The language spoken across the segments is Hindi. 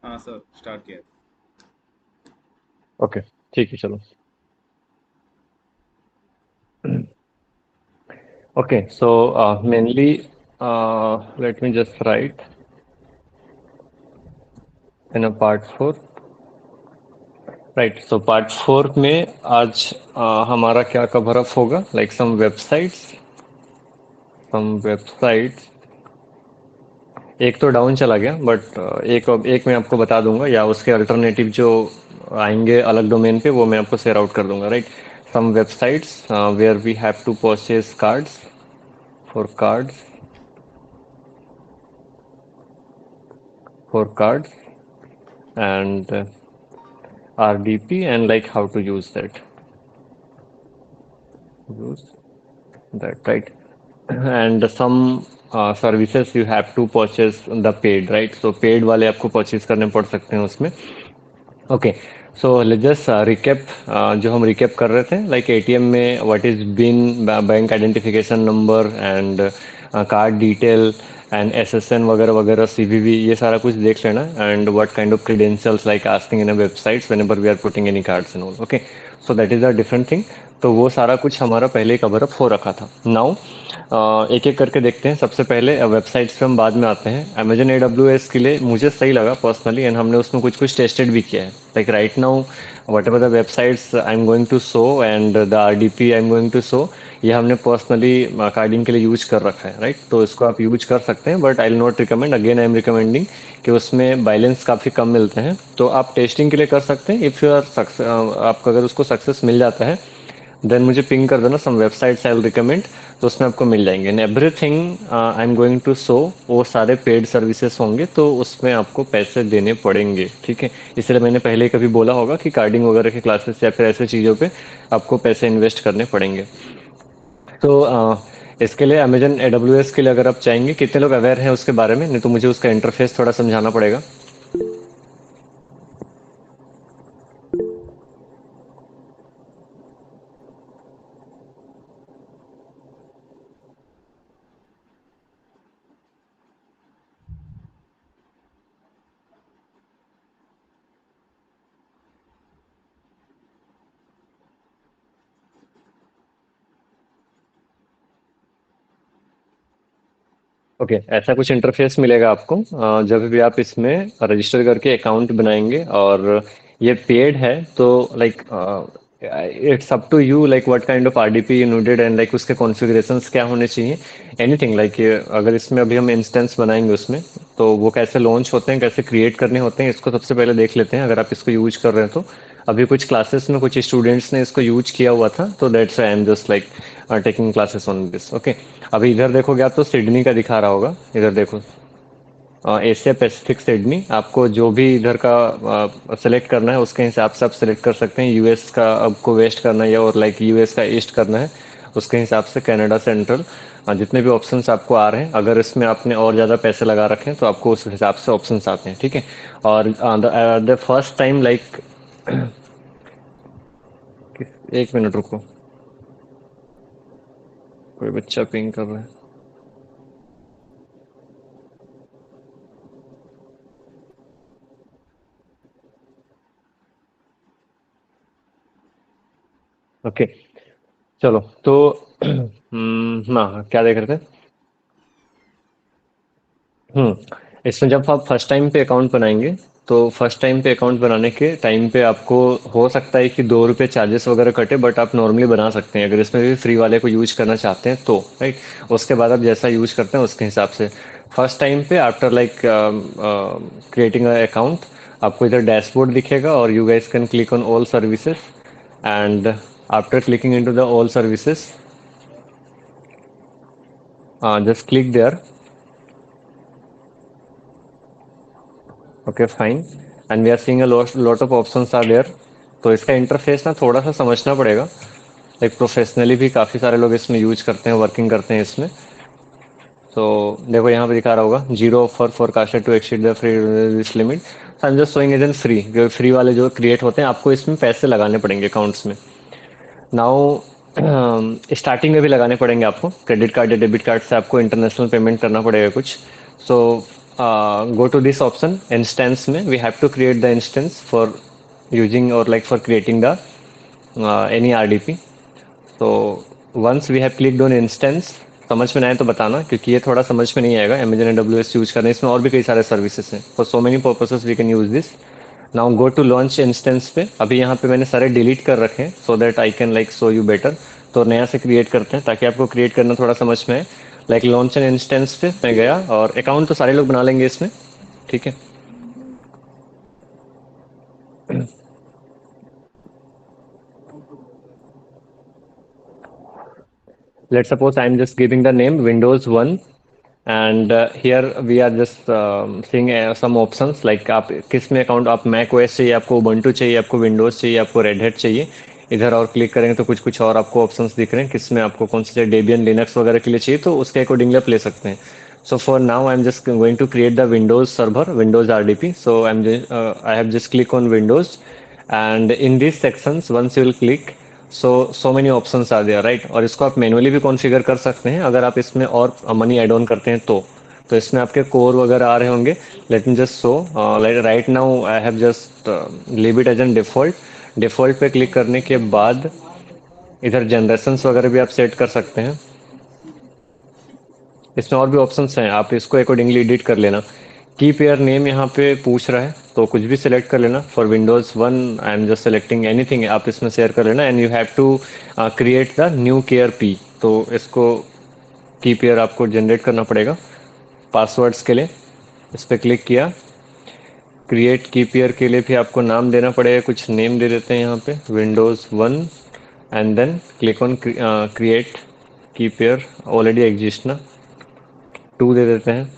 हाँ सर, स्टार्ट किया। ओके, ठीक है, चलो। Okay, so mainly, let me just write in a part four. Right, so part four में आज हमारा क्या कवर अप होगा, like some websites. एक तो डाउन चला गया, बट एक मैं आपको बता दूंगा, या उसके अल्टरनेटिव जो आएंगे अलग डोमेन पे, वो मैं आपको शेयर आउट कर दूंगा, right. Some websites where we have to purchase cards, for cards and RDP, and like how to use that, right? And some services you have to purchase the paid, right? So paid वाले आपको purchase करने पड़ सकते हैं उसमें। Okay, so let's just recap. जो हम रिकैप कर रहे थे, लाइक एटीएम में what is BIN bank identification number and card detail and SSN वगैरह वगैरह, सीवीवी, ये सारा कुछ देख लेना। And what kind of credentials like asking in a websites whenever we are putting any cards and all. Okay, so that is a different thing. तो वो सारा कुछ हमारा पहले कवर अप हो रखा था। नाउ एक एक करके देखते हैं। सबसे पहले वेबसाइट्स पे हम बाद में आते हैं। अमेजन AWS के लिए मुझे सही लगा पर्सनली, एंड हमने उसमें कुछ कुछ टेस्टेड भी किया है। Like right now whatever the websites I am going to show and the RDP I am going to show, ये हमने पर्सनली कार्डिंग के लिए यूज कर रखा है, राइट। तो इसको आप यूज कर सकते हैं, but I will not recommend. Again I am recommending कि उसमें बैलेंस काफ़ी कम मिलते हैं। तो आप टेस्टिंग के लिए कर सकते हैं। इफ़ यू आर आपको अगर उसको सक्सेस मिल जाता है, देन मुझे पिंग कर देना, some websites I will recommend. तो उसमें आपको मिल जाएंगे। And everything I am going to show, वो सारे पेड सर्विसेज होंगे, तो उसमें आपको पैसे देने पड़ेंगे, ठीक है। इसलिए मैंने पहले ही कभी बोला होगा कि कार्डिंग वगैरह के क्लासेस या फिर ऐसे चीज़ों पे आपको पैसे इन्वेस्ट करने पड़ेंगे। तो इसके लिए अमेजन AWS के लिए अगर आप चाहेंगे, कितने लोग अवेयर हैं उसके बारे में, नहीं तो मुझे उसका इंटरफेस थोड़ा समझाना पड़ेगा। ओके, ऐसा कुछ इंटरफेस मिलेगा आपको जब भी आप इसमें रजिस्टर करके अकाउंट बनाएंगे। और ये पेड है, तो like it's up to you, like what kind of RDP you needed, and like उसके कॉन्फ़िगरेशंस क्या होने चाहिए, एनीथिंग लाइक। अगर इसमें अभी हम इंस्टेंस बनाएंगे उसमें, तो वो कैसे लॉन्च होते हैं, कैसे क्रिएट करने होते हैं, इसको सबसे पहले देख लेते हैं, अगर आप इसको यूज कर रहे हैं तो। अभी कुछ क्लासेस में कुछ स्टूडेंट्स ने इसको यूज किया हुआ था, तो that's I am just like taking classes on this. Okay, अभी इधर देखोगे आप तो सिडनी का दिखा रहा होगा, इधर देखो। एशिया पैसिफिक सिडनी, आपको जो भी इधर का सेलेक्ट करना है उसके हिसाब से आप सेलेक्ट कर सकते हैं। यूएस का आपको वेस्ट करना है, और लाइक यूएस का ईस्ट करना है, उसके हिसाब से कनाडा सेंट्रल, जितने भी ऑप्शंस आपको आ रहे हैं, अगर इसमें आपने और ज़्यादा पैसे लगा रखे हैं तो आपको उस हिसाब से ऑप्शंस आते हैं, ठीक है। और द फर्स्ट टाइम लाइक, एक मिनट रुको, कोई बच्चा पिंग कर रहा है। ओके, चलो तो हाँ, क्या देख रहे थे। इसमें जब आप फर्स्ट टाइम पे अकाउंट बनाएंगे, तो फर्स्ट टाइम पे अकाउंट बनाने के टाइम पे आपको हो सकता है कि 2 रुपये चार्जेस वगैरह कटे, बट आप नॉर्मली बना सकते हैं अगर इसमें भी फ्री वाले को यूज करना चाहते हैं तो, राइट। उसके बाद आप जैसा यूज करते हैं उसके हिसाब से। फर्स्ट टाइम पे आफ्टर लाइक क्रिएटिंग अकाउंट, आपको इधर डैशबोर्ड दिखेगा, और you guys can click on all services. And after clicking into the all services, just click there. Okay, fine. And we are seeing a lot of options are there. तो इसका इंटरफेस ना थोड़ा सा समझना पड़ेगा। लाइक प्रोफेशनली भी काफ़ी सारे लोग इसमें यूज करते हैं, वर्किंग करते हैं इसमें। तो देखो यहाँ पे दिखा रहा होगा, zero offer forecasted to exceed the free this limit. I am just showing as an free, जो फ्री वाले जो क्रिएट होते हैं, आपको इसमें पैसे लगाने पड़ेंगे अकाउंट्स में। नाउ स्टार्टिंग में भी लगाने पड़ेंगे आपको, क्रेडिट कार्ड या डेबिट कार्ड से आपको इंटरनेशनल पेमेंट करना पड़ेगा कुछ। सो go to this option instance में we have to create the instance for using or like for creating the any RDP. तो once we have clicked on instance, समझ में ना आए तो बताना, क्योंकि ये थोड़ा समझ में नहीं आएगा Amazon AWS यूज करना, इसमें और भी कई सारे सर्विसेज हैं, for so many purposes we can use this. Now go to launch instance पे. अभी यहाँ पे मैंने सारे डिलीट कर रखे हैं so that I can like show you better. तो नया से क्रिएट करते हैं ताकि आपको क्रिएट करना थोड़ा समझ में आए. लाइक लॉन्च एन इंस्टेंस पे मैं गया, और अकाउंट तो सारे लोग बना लेंगे इसमें, ठीक है. Let's suppose I'm just giving the name Windows 1, and here we are just seeing some options like आप किस में अकाउंट, आप मैक ओएस चाहिए, आपको उबंटू चाहिए, आपको विंडोज़ चाहिए, आपको रेड हैट चाहिए. इधर और क्लिक करेंगे तो कुछ कुछ और आपको ऑप्शंस दिख रहे हैं, किस में आपको कौन से डेबियन लिनक्स वगैरह के लिए चाहिए, तो उसके अकॉर्डिंगली आप ले सकते हैं. So for now I'm just going to create the Windows server, Windows RDP. So I have just click on Windows, and in these sections once you will click, so many options are there, right? और इसको आप मैनुअली भी कॉन्फ़िगर कर सकते हैं अगर आप इसमें और मनी ऐड ऑन करते हैं तो इसमें आपके कोर वगैरह आ रहे होंगे. Let me just show, right now I have just leave it as an default. Default पे क्लिक करने के बाद इधर जनरेशंस वगैरह भी आप सेट कर सकते हैं. इसमें और भी ऑप्शंस हैं, आप इसको अकॉर्डिंगली एडिट कर लेना. कीप योर नेम यहाँ पे पूछ रहा है तो कुछ भी सिलेक्ट कर लेना. For Windows 1 I am just selecting anything, आप इसमें शेयर कर लेना. And you have to create the new key pair. तो इसको कीप योर आपको जनरेट करना पड़ेगा पासवर्ड्स के लिए. इस पर क्लिक किया. क्रिएट कीप ईयर के लिए भी आपको नाम देना पड़ेगा, कुछ नेम दे देते हैं यहाँ पे Windows 1, and then click on create key pair. Already exist ना, 2 दे देते हैं,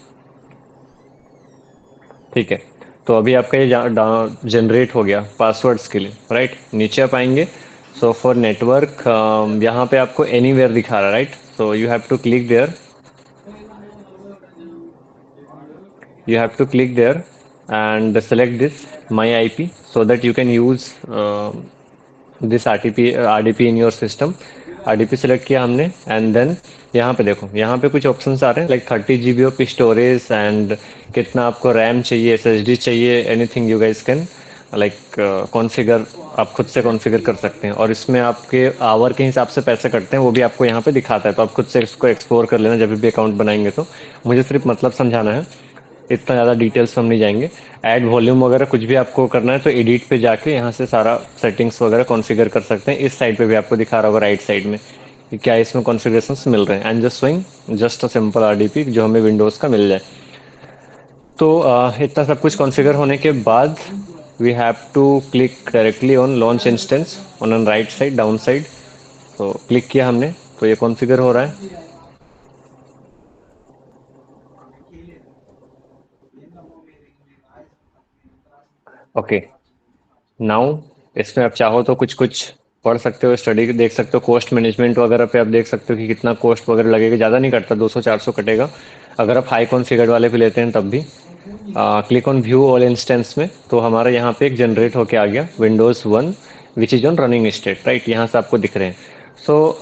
ठीक है. तो अभी आपका ये जनरेट हो गया पासवर्ड्स के लिए, राइट. नीचे आप आएंगे. सो फॉर नेटवर्क यहाँ पे आपको एनीवेयर दिखा रहा है, right. So you have to click there, you have to click there and select this my IP so that you can use this RDP in your system. RDP select किया हमने, एंड देन यहाँ पे देखो, यहाँ पे कुछ ऑप्शंस आ रहे हैं like 30 GB of storage, and कितना आपको रैम चाहिए, SSD चाहिए, anything you guys can like configure, आप खुद से कॉन्फ़िगर कर सकते हैं. और इसमें आपके आवर के हिसाब से पैसे कटते हैं, वो भी आपको यहाँ पे दिखाता है. तो आप खुद से इसको एक्सप्लोर कर लेना जब भी अकाउंट बनाएंगे. तो मुझे सिर्फ मतलब समझाना है, इतना ज़्यादा डिटेल्स हम नहीं जाएंगे. ऐड वॉल्यूम वगैरह कुछ भी आपको करना है तो एडिट पे जाके यहाँ से सारा सेटिंग्स वगैरह कॉन्फ़िगर कर सकते हैं. इस साइड पे भी आपको दिखा रहा होगा राइट साइड में कि क्या इसमें कॉन्फ़िगरेशंस मिल रहे हैं. And just showing just a simple RDP जो हमें विंडोज़ का मिल जाए. तो इतना सब कुछ कॉन्फ़िगर होने के बाद we have to click directly on launch instance on right side down side. तो क्लिक किया हमने तो ये कॉन्फ़िगर हो रहा है. ओके, नाउ इसमें आप चाहो तो कुछ कुछ पढ़ सकते हो, स्टडी देख सकते हो, कॉस्ट मैनेजमेंट वगैरह पे आप देख सकते हो कि कितना कॉस्ट वगैरह लगेगा. ज़्यादा नहीं कटता, 200-400 कटेगा अगर आप हाई कॉन्फ़िगर्ड वाले पे लेते हैं तब भी. Click on view all instance में, तो हमारा यहाँ पे एक जनरेट होके आ गया Windows 1 which is on running state, right. यहाँ से आपको दिख रहे हैं. सो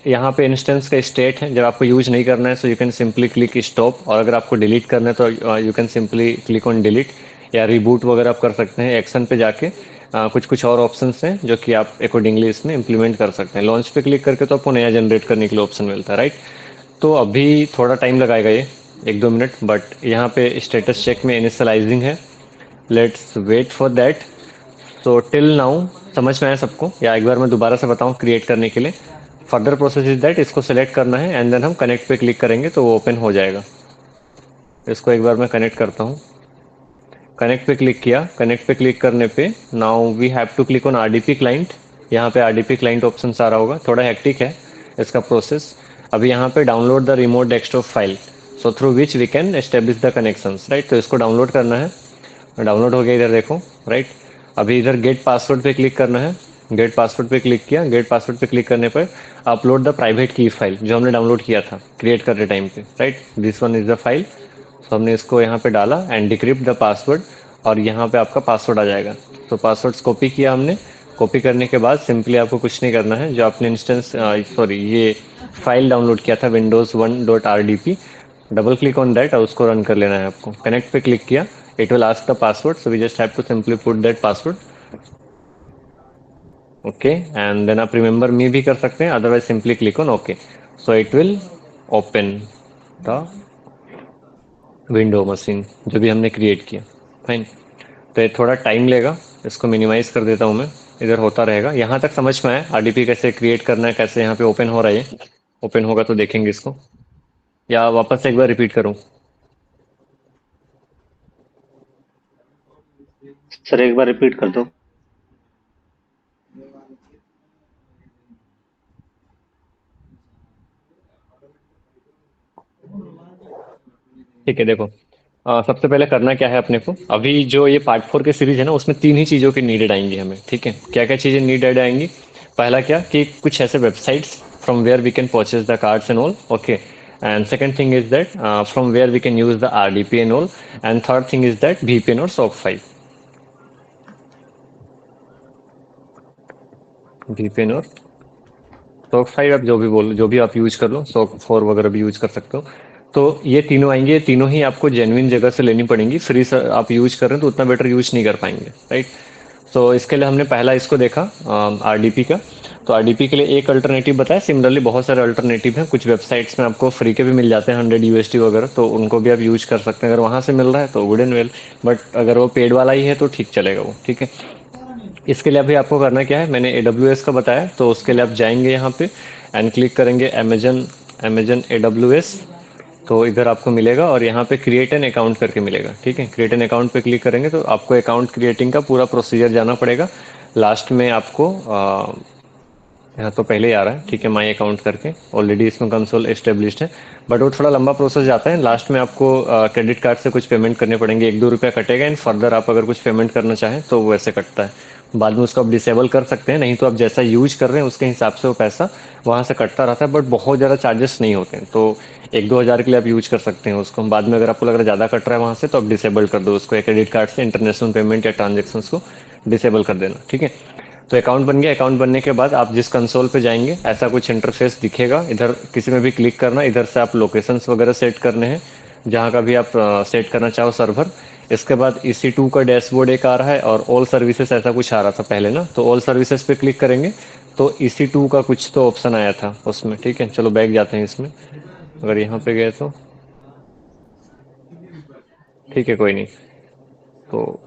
यहाँ पे इंस्टेंस का स्टेट है. जब आपको यूज नहीं करना है so you can simply click stop, और अगर आपको डिलीट करना है तो you can simply click on delete, या रिबूट वगैरह आप कर सकते हैं. एक्शन पे जाके कुछ कुछ और ऑप्शंस हैं जो कि आप अकॉर्डिंगली इसमें इम्प्लीमेंट कर सकते हैं. लॉन्च पे क्लिक करके तो आपको नया जनरेट करने के लिए ऑप्शन मिलता है, राइट. तो अभी थोड़ा टाइम लगाएगा ये 1-2 मिनट, बट यहाँ पे स्टेटस चेक में इनिशियलाइजिंग है. Let's wait for that. So till now समझ में आया सबको, या एक बार मैं दोबारा से बताऊँ क्रिएट करने के लिए. फर्दर प्रोसेस इज दैट, इसको सेलेक्ट करना है एंड देन हम कनेक्ट पे क्लिक करेंगे तो वो ओपन हो जाएगा. इसको एक बार मैं कनेक्ट करता हूँ. कनेक्ट पे क्लिक किया. कनेक्ट पे क्लिक करने पे now we have to click on RDP client. यहाँ पे RDP क्लाइंट ऑप्शन आ रहा होगा. थोड़ा हेक्टिक है इसका प्रोसेस. अभी यहाँ पे download the remote desktop file so through which we can establish the connections, right. तो इसको डाउनलोड करना है. डाउनलोड हो गया, इधर देखो, राइट. अभी इधर गेट पासवर्ड पे क्लिक करना है. गेट पासवर्ड पे क्लिक किया. गेट पासवर्ड पे क्लिक करने पर अपलोड द प्राइवेट की फाइल जो हमने डाउनलोड किया था क्रिएट करते टाइम पे, right. This one is the file. तो हमने इसको यहाँ पे डाला एंड डिक्रिप्ट द पासवर्ड, और यहाँ पे आपका पासवर्ड आ जाएगा. तो पासवर्ड्स कॉपी किया हमने. कॉपी करने के बाद सिंपली आपको कुछ नहीं करना है. जो आपने इंस्टेंस सॉरी ये फाइल डाउनलोड किया था windows1.rdp, double click on that और उसको रन कर लेना है आपको। कनेक्ट पे क्लिक किया, it will ask the password, so we just have to simply put that password. Okay, and then आप रिमेंबर मी भी कर सकते हैं, otherwise simply click on okay. So it will open the window machine जो भी हमने क्रिएट किया। फाइन, तो ये थोड़ा टाइम लेगा, इसको मिनिमाइज कर देता हूँ मैं, इधर होता रहेगा। यहाँ तक समझ में आया आरडीपी कैसे क्रिएट करना है, कैसे यहाँ पे ओपन हो रहा है? ओपन होगा तो देखेंगे इसको, या वापस से एक बार रिपीट करूँ? सर एक बार रिपीट कर दो। ठीक है, देखो, सबसे पहले करना क्या है अपने को, अभी जो ये पार्ट 4 के सीरीज है ना, उसमें 3 ही चीज़ों की नीडेड आएंगी हमें। ठीक है, क्या क्या चीज़ें नीडेड आएंगी? पहला क्या कि कुछ ऐसे websites from where we can purchase the cards and all. Okay, and second thing is that from where we can use the RDP and all, and third thing is that VPN और सॉक 5। वीपीएन और सॉक 5, आप जो भी बोलो, जो भी आप यूज कर लो, सॉक 4 वगैरह भी यूज कर सकते हो। तो ये तीनों आएंगे, ये तीनों ही आपको जेन्युइन जगह से लेनी पड़ेंगी। फ्री से आप यूज कर रहे हैं तो उतना बेटर यूज नहीं कर पाएंगे, राइट? तो इसके लिए हमने पहला इसको देखा, आरडीपी का। तो आरडीपी के लिए एक अल्टरनेटिव बताया, सिमिलरली बहुत सारे अल्टरनेटिव हैं। कुछ वेबसाइट्स में आपको फ्री के भी मिल जाते हैं, 100 USD वगैरह, तो उनको भी आप यूज कर सकते हैं। अगर वहाँ से मिल रहा है तो गुड एंड वेल, बट अगर वो पेड वाला ही है तो ठीक चलेगा वो। ठीक है, इसके लिए अभी आपको करना क्या है, मैंने AWS का बताया, तो उसके लिए आप जाएंगे यहाँ पे एंड क्लिक करेंगे अमेजन, अमेजन AWS। तो इधर आपको मिलेगा और यहाँ पे क्रिएट एन अकाउंट करके मिलेगा। ठीक है, क्रिएट एन अकाउंट पे क्लिक करेंगे तो आपको अकाउंट क्रिएटिंग का पूरा प्रोसीजर जाना पड़ेगा। लास्ट में आपको यहाँ तो पहले ही आ रहा है, ठीक है, माई अकाउंट करके, ऑलरेडी इसमें कंसोल एस्टेब्लिश्ड है। बट वो थोड़ा लंबा प्रोसेस जाता है, लास्ट में आपको क्रेडिट कार्ड से कुछ पेमेंट करने पड़ेंगे, 1-2 रुपया कटेगा, एंड फर्दर आप अगर कुछ पेमेंट करना चाहें तो वो ऐसे कटता है। बाद में उसको आप डिसेबल कर सकते हैं, नहीं तो आप जैसा यूज कर रहे हैं उसके हिसाब से वो पैसा वहाँ से कटता रहता है, बट बहुत ज़्यादा चार्जेस नहीं होते हैं। तो 1-2 हज़ार के लिए आप यूज कर सकते हैं उसको। बाद में अगर आपको लग रहा है ज़्यादा कट रहा है वहाँ से, तो आप डिसेबल कर दो उसको, क्रेडिट कार्ड से इंटरनेशनल पेमेंट या ट्रांजेक्शन को डिसेबल कर देना। ठीक है, तो अकाउंट बन गया। अकाउंट बनने के बाद आप जिस कंसोल पे जाएंगे ऐसा कुछ इंटरफेस दिखेगा, इधर किसी में भी क्लिक करना, इधर से आप लोकेशंस वगैरह सेट करने हैं, जहाँ का भी आप सेट करना चाहो सर्वर। इसके बाद EC2 का डैशबोर्ड एक आ रहा है, और ऑल सर्विसेज ऐसा कुछ आ रहा था पहले ना, तो ऑल सर्विसेज पे क्लिक करेंगे तो EC2 का कुछ तो ऑप्शन आया था उसमें। ठीक है, चलो बैक जाते हैं इसमें, अगर यहाँ पे गए तो ठीक है, कोई नहीं। तो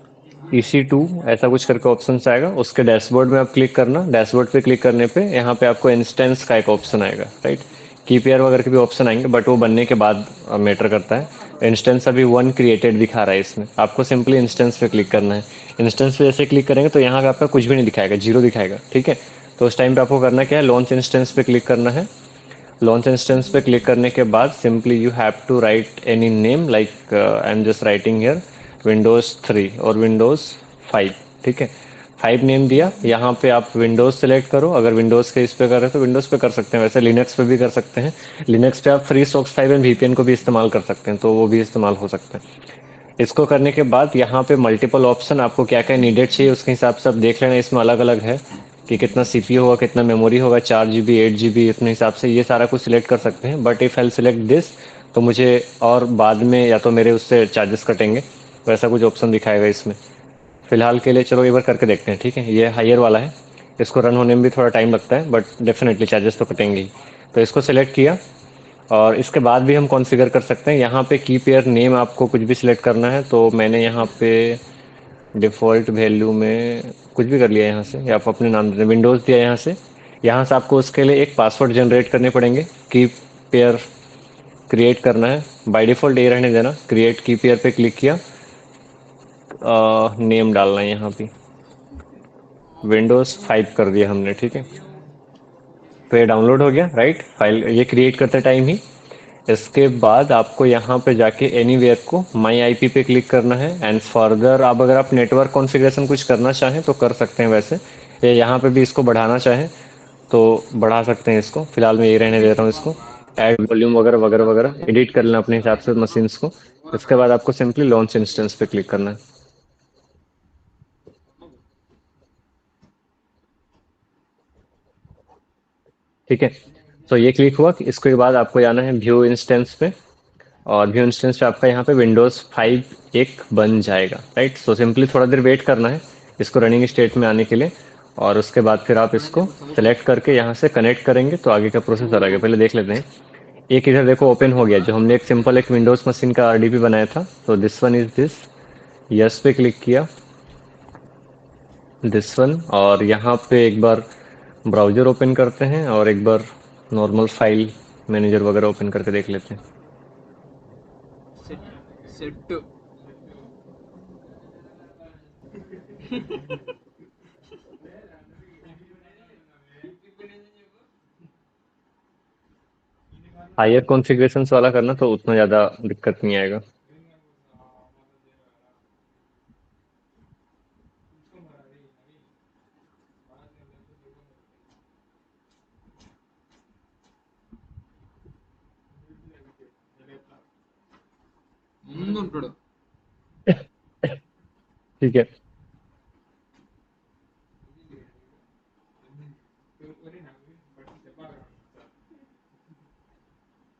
EC2 ऐसा कुछ करके ऑप्शन आएगा, उसके डैशबोर्ड में आप क्लिक करना। डैशबोर्ड पे क्लिक करने पे यहाँ पे आपको इंस्टेंस का एक ऑप्शन आएगा, राइट? कीपीआर वगैरह के भी ऑप्शन आएंगे, बट वो बनने के बाद मैटर करता है। इंस्टेंस अभी 1 क्रिएटेड दिखा रहा है इसमें, आपको सिंपली इंस्टेंस पे क्लिक करना है। इंस्टेंस पे जैसे क्लिक करेंगे तो यहाँ का आपका कुछ भी नहीं दिखाएगा, जीरो दिखाएगा। ठीक है, तो उस टाइम पे आपको करना क्या है, लॉन्च इंस्टेंस पे क्लिक करना है। लॉन्च इंस्टेंस पे क्लिक करने के बाद simply you have to write any name, like I am just writing here Windows 3 और Windows 5। ठीक है, 5 नेम दिया। यहाँ पे आप विंडोज सेलेक्ट करो, अगर विंडोज के इस पे कर रहे हो तो विंडोज पे कर सकते हैं, वैसे लिनक्स पे भी कर सकते हैं। लिनक्स पे आप फ्री SOX 5 एंड VPN को भी इस्तेमाल कर सकते हैं, तो वो भी इस्तेमाल हो सकता है। इसको करने के बाद यहाँ पे मल्टीपल ऑप्शन, आपको क्या क्या नीडेड चाहिए उसके हिसाब से आप देख लेना, इसमें अलग अलग है कि कितना CPU होगा, कितना मेमोरी होगा, 4 GB 8 GB, इतने हिसाब से ये सारा कुछ सिलेक्ट कर सकते हैं। But if I select this तो मुझे और बाद में या तो मेरे उससे चार्जेस कटेंगे, तो ऐसा कुछ ऑप्शन दिखाएगा इसमें। फिलहाल के लिए चलो एक बार करके देखते हैं। ठीक है, ये हायर वाला है, इसको रन होने में भी थोड़ा टाइम लगता है, बट डेफिनेटली चार्जेस तो कटेंगे ही। तो इसको सिलेक्ट किया, और इसके बाद भी हम कॉन्फ़िगर कर सकते हैं। यहाँ पे की पेयर नेम आपको कुछ भी सिलेक्ट करना है, तो मैंने यहाँ पे डिफ़ॉल्ट वैल्यू में कुछ भी कर लिया यहाँ से, या आप अपने नाम दे विंडोज़ दिया यहाँ से। यहाँ से आपको उसके लिए एक पासवर्ड जनरेट करने पड़ेंगे, की पेयर क्रिएट करना है। बाय डिफ़ॉल्ट ये रहने देना, क्रिएट की पेयर पे क्लिक किया, नेम डालना है यहाँ पे, Windows 5 कर दिया हमने। ठीक है, तो ये डाउनलोड हो गया, राइट? फाइल ये क्रिएट करते टाइम ही। इसके बाद आपको यहाँ पे जाके एनीवेयर को माई आईपी पे क्लिक करना है, एंड फर्दर आप अगर आप नेटवर्क कॉन्फ़िगरेशन कुछ करना चाहें तो कर सकते हैं वैसे, या यहाँ पे भी इसको बढ़ाना चाहें तो बढ़ा सकते हैं इसको। फिलहाल मैं ये रहने दे रहा हूँ इसको। ऐड वॉल्यूम वगैरह वगैरह वगैरह एडिट कर लेना अपने हिसाब से मशीन्स को। इसके बाद आपको सिंपली लॉन्च इंस्टेंस पे क्लिक करना है। ठीक है, तो ये क्लिक हुआ कि इसके बाद आपको जाना है व्यू इंस्टेंस पे। और व्यू इंस्टेंस पे आपका यहाँ पे विंडोज़ 5 एक बन जाएगा, राइट। सो सिंपली थोड़ा देर वेट करना है इसको रनिंग स्टेट में आने के लिए, और उसके बाद फिर आप इसको सेलेक्ट करके यहाँ से कनेक्ट करेंगे तो आगे का प्रोसेस अलग है। पहले देख लेते हैं। एक इधर देखो ओपन हो गया, जो हमने एक सिंपल एक विंडोज़ मशीन का आरडीपी बनाया था। तो this one is this, yes पे क्लिक किया, दिस वन, और यहाँ पे एक बार ब्राउज़र ओपन करते हैं और एक बार नॉर्मल फाइल मैनेजर वगैरह ओपन करके देख लेते हैं। సెట్ हायर कॉन्फ़िगरेशंस वाला करना तो उतना ज़्यादा दिक्कत नहीं आएगा। ముందు ఉంటాడు ठीक है,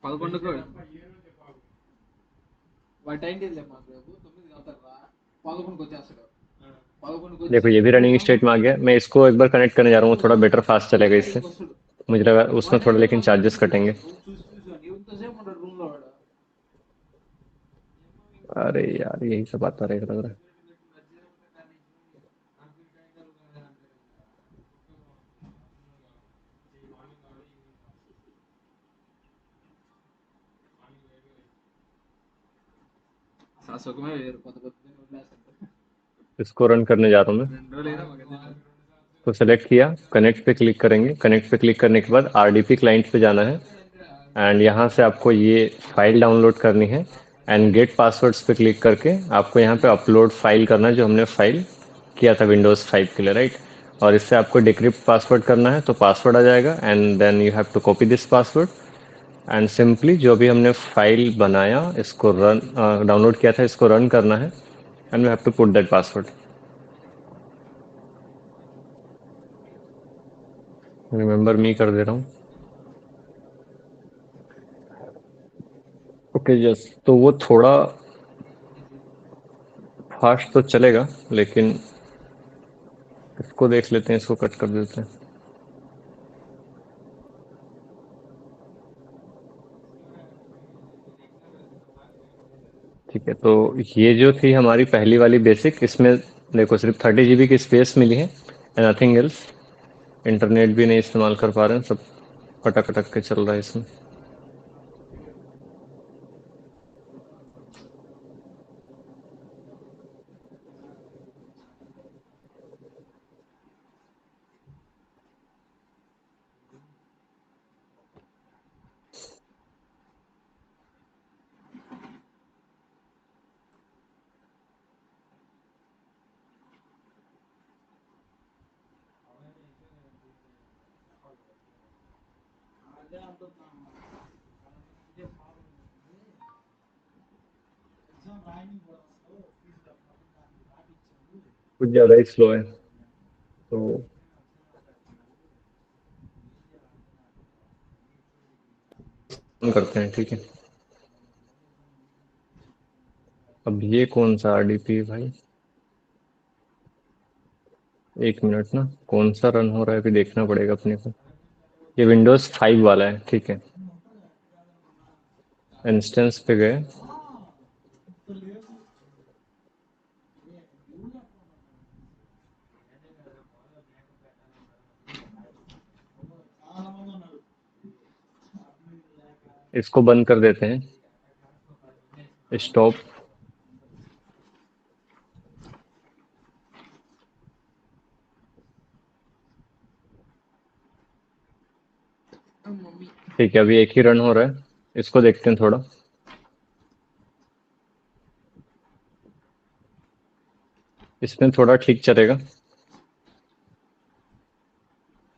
11కు వాటి టైం టేబుల్ మాకు రేపు 9 అవుతారా 11కు వచ్చేస్తాడు 11కు देखो ये भी रनिंग स्टेट में आ गया। मैं इसको एक बार कनेक्ट करने जा रहा हूँ, थोड़ा बेटर फास्ट चलेगा इससे। వస్తాడు मुझे लगा उसमें थोड़ा लेकिन चार्जेस कटेंगे। చూసి ఎంతసేపు ఉంటాడు రూమ్ లో వాడు अरे यार यही सब आता रहेगा लग रहा है। ఆ సుఖమే వేరు కొత్త కొత్త వదిలేస్తాడు इसको रन करने जा रहा हूँ मैं। 2 రోజులైనా మాకు అదే तो सेलेक्ट किया, कनेक्ट पे क्लिक करेंगे। कनेक्ट पे क्लिक करने के बाद आरडीपी क्लाइंट पे जाना है, एंड यहाँ से आपको ये फाइल डाउनलोड करनी है, एंड गेट पासवर्ड्स पे क्लिक करके आपको यहाँ पे अपलोड फाइल करना है जो हमने फाइल किया था विंडोज़ 5 के लिए, राइट। और इससे आपको डिक्रिप्ट पासवर्ड करना है, तो पासवर्ड आ जाएगा, and then you have to copy this password, and simply जो भी हमने फाइल बनाया इसको रन डाउनलोड किया था इसको रन करना है, and we have to put that password. Remember me कर दे रहा हूँ। ओके यस, तो वो थोड़ा फास्ट तो चलेगा, लेकिन इसको देख लेते हैं, इसको कट कर देते हैं। ठीक है, तो ये जो थी हमारी पहली वाली बेसिक, इसमें देखो सिर्फ 30 GB की स्पेस मिली है एंड नथिंग एल्स। इंटरनेट भी नहीं इस्तेमाल कर पा रहे हैं, सब अटक अटक के चल रहा है इसमें। कुछ ज़्यादा ही स्लो है, तो हम करते हैं, ठीक है। अब ये कौन सा आरडीपी है भाई? एक मिनट ना, कौन सा रन हो रहा है अभी देखना पड़ेगा अपने को। ये विंडोज़ 5 वाला है, ठीक है। इंस्टेंस पे गए, इसको बंद कर देते हैं, स्टॉप। మమ్మీ ठीक है, अभी एक ही रन हो रहा है, इसको देखते हैं थोड़ा। इसमें थोड़ा ठीक चलेगा,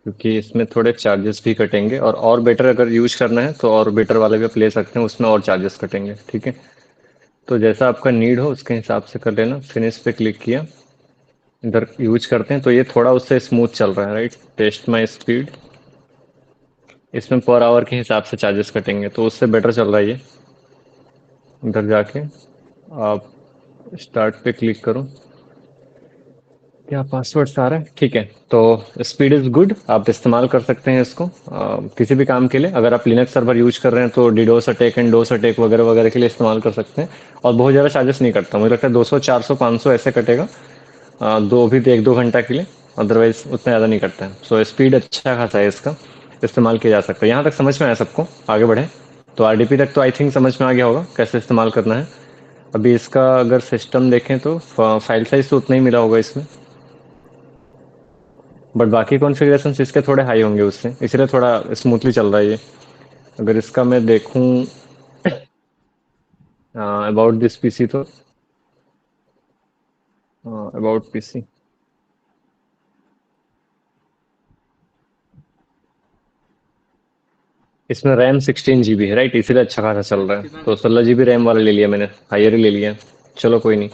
क्योंकि इसमें थोड़े चार्जेस भी कटेंगे, और बेटर अगर यूज करना है तो और बेटर वाले भी आप ले सकते हैं, उसमें और चार्जेस कटेंगे, ठीक है। तो जैसा आपका नीड हो उसके हिसाब से कर लेना। फिनिश पे क्लिक किया, इधर यूज करते हैं तो ये थोड़ा उससे स्मूथ चल रहा है, राइट। टेस्ट माई स्पीड, इसमें पर आवर के हिसाब से चार्जेस कटेंगे, तो उससे बेटर चल रहा है ये। इधर जाके आप स्टार्ट पे क्लिक करो। क्या पासवर्ड सारा है? ठीक है। तो स्पीड इज गुड, आप इस्तेमाल कर सकते हैं इसको किसी भी काम के लिए। अगर आप लिनक्स सर्वर यूज कर रहे हैं तो डिडोस अटैक एंड डोस अटैक वगैरह वगैरह के लिए इस्तेमाल कर सकते हैं। और बहुत ज़्यादा चार्जेस नहीं करता, मुझे लगता है 200 400 500 ऐसे कटेगा दो भी तो 1-2 घंटा के लिए। अदरवाइज उतना ज़्यादा नहीं करता है। सो स्पीड अच्छा खासा है इसका, इस्तेमाल किया जा सकता है। यहाँ तक समझ में आया सबको? आगे बढ़े तो आरडीपी तक तो आई थिंक समझ में आ गया होगा कैसे इस्तेमाल करना है। अभी इसका अगर सिस्टम देखें तो फाइल साइज तो उतना ही मिला होगा इसमें, बट बाकी कॉन्फ़िगरेशन इसके थोड़े हाई होंगे उससे, इसलिए थोड़ा स्मूथली चल रहा है ये। अगर इसका मैं देखूं अबाउट दिस पीसी तो अबाउट पीसी इसमें रैम 16 GB है, राइट? इसीलिए अच्छा खासा चल रहा है। तो 16 GB रैम वाला ले लिया मैंने, हायर ही ले लिया। चलो कोई नहीं,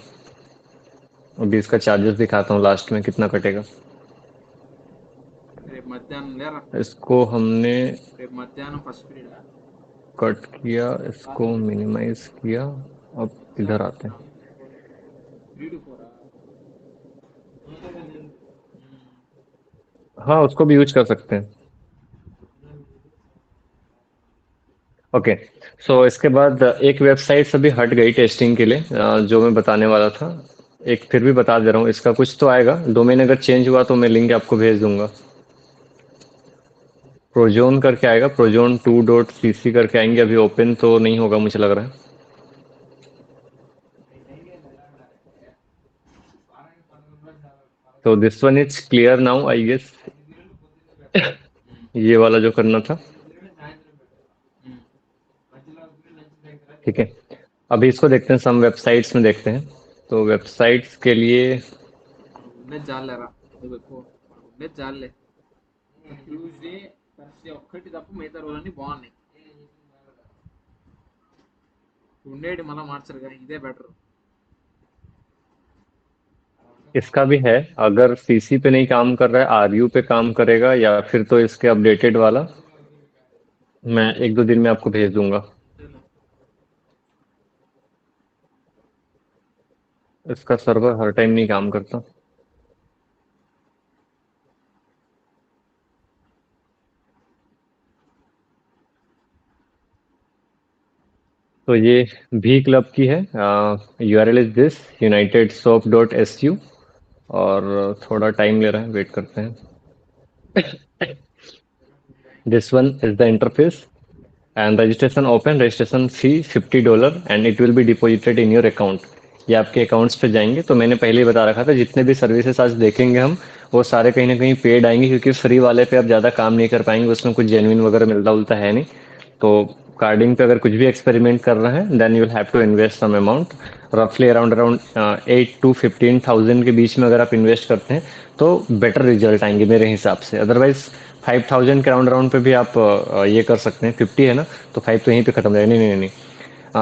अभी इसका चार्जेस दिखाता हूँ लास्ट में कितना कटेगा। రేపు మధ్యాహ్నం లేరా इसको हमने రేపు మధ్యాహ్నం ఫస్ట్ పీరియడ్ कट किया, इसको मिनिमाइज किया। अब इधर आते हैं। 3 to 4 हाँ, उसको भी यूज कर सकते हैं। ओके। सो इसके बाद एक वेबसाइट से भी हट गई टेस्टिंग के लिए, जो मैं बताने वाला था। एक फिर भी बता दे रहा हूँ, इसका कुछ तो आएगा। डोमेन अगर चेंज हुआ तो मैं लिंक आपको भेज दूंगा। प्रोजोन करके आएगा, प्रोजोन 2.cc करके आएंगे। अभी ओपन तो नहीं होगा मुझे लग रहा है। तो this one is clear now I guess, ये वाला जो करना था। ठीक है, अभी इसको देखते हैं, सम वेबसाइट्स में देखते हैं। तो वेबसाइट्स के लिए మనకు ఉండేది చాలేరా నువ్వు ఎక్కువ మనకు ఉండేది చాలే ట్యూస్డే థర్స్డే ఒక్కటి తప్ప మిగతా రోజులన్నీ బాగున్నాయి ఉండేది మళ్ళీ మార్చరుగా ఇదే బెటర్ इसका भी है, अगर सीसी पे नहीं काम कर रहा है आरयू पे काम करेगा, या फिर तो इसके अपडेटेड वाला मैं 1-2 दिन में आपको भेज दूंगा। इसका सर्वर हर टाइम नहीं काम करता। तो ये भी क्लब की है, यूआरएल इज दिस unitedsoap.su। और थोड़ा टाइम ले रहा है, वेट करते हैं। This one is the interface and registration open, registration fee $50 and it will be deposited in your account. ये आपके अकाउंट्स पे जाएंगे। तो मैंने पहले ही बता रखा था, जितने भी सर्विसेज आज देखेंगे हम वो सारे कहीं ना कहीं पेड आएंगे, क्योंकि फ्री वाले पे आप ज़्यादा काम नहीं कर पाएंगे, उसमें कुछ जेन्युइन वगैरह मिलता उलता है नहीं। तो कार्डिंग पे अगर कुछ भी एक्सपेरिमेंट कर रहे हैं then you will have to invest some amount, रफली अराउंड अराउंड 8 to 15,000 के बीच में अगर आप इन्वेस्ट करते हैं तो बेटर रिजल्ट आएंगे मेरे हिसाब से। अदरवाइज 5,000 के राउंड राउंड पे भी आप ये कर सकते हैं। 50 है ना, तो 5 तो यहीं पे खत्म जाएगा। नहीं नहीं नहीं,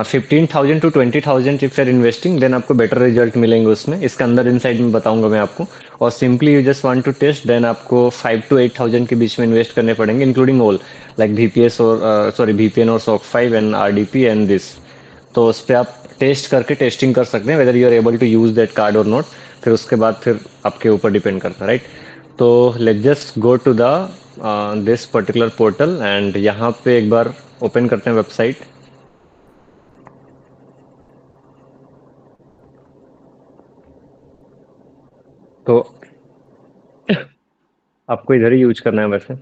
15,000 to 20,000 if your investing then आपको बेटर रिजल्ट मिलेंगे उसमें। इसका अंदर इनसाइड में बताऊंगा मैं आपको। और simply you just want to test then आपको 5 to 8,000 के बीच में इन्वेस्ट करने पड़ेंगे, इंक्लूडिंग ऑल लाइक वीपीएस और सॉरी वीपीएन और sock 5 and RDP and this. तो उस पर आप टेस्ट करके टेस्टिंग कर सकते हैं whether you are able to use that card और नॉट। फिर उसके बाद फिर आपके ऊपर डिपेंड करता है, राइट? तो let just go to the this particular portal and यहाँ पे एक बार ओपन करते हैं वेबसाइट। तो आपको इधर ही यूज करना है वैसे।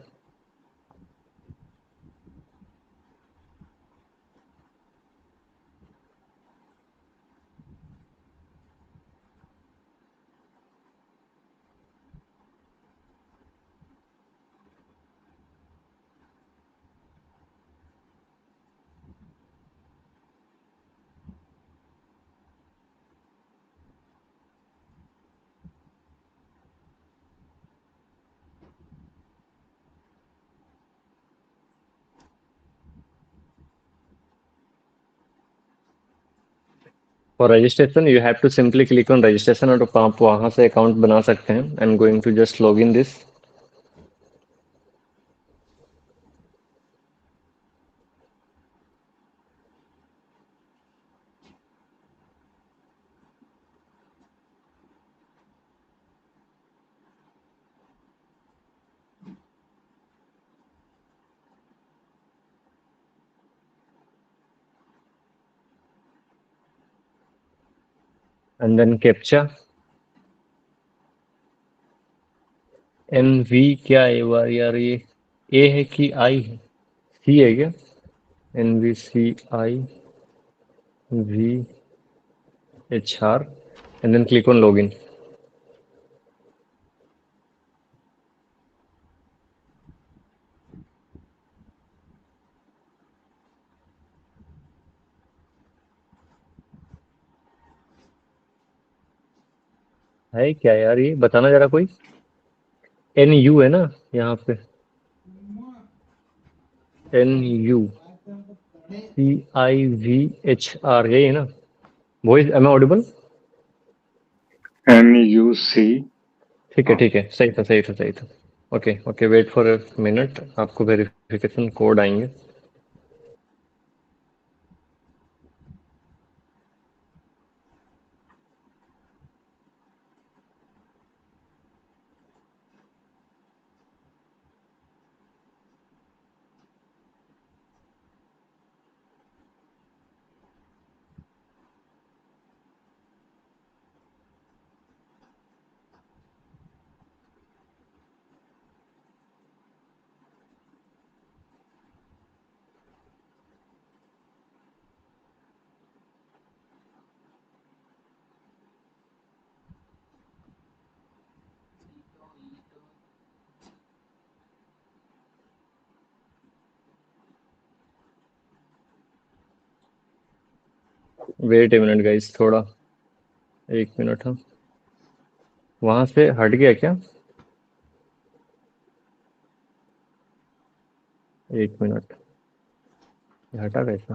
For registration you have to simply click on registration और आप वहां से अकाउंट बना सकते हैं। I am going to just log in this. And then captcha. NV क्या है बार यार, ये ए है कि आई है, सी है क्या? NVCIVHR and then click on login. है क्या यार, ये बताना जरा कोई। NU है ना यहाँ पे, NUCIVHR, यही है ना? Voice am I audible? MUC। ठीक है ठीक है, सही था सही था सही था। Okay okay, wait for a minute, आपको वेरिफिकेशन कोड आएंगे। वेट ए मिनट गाइस, थोड़ा, एक मिनट। हाँ, वहां से हट गया क्या? एक मिनट, ये हटा कैसे?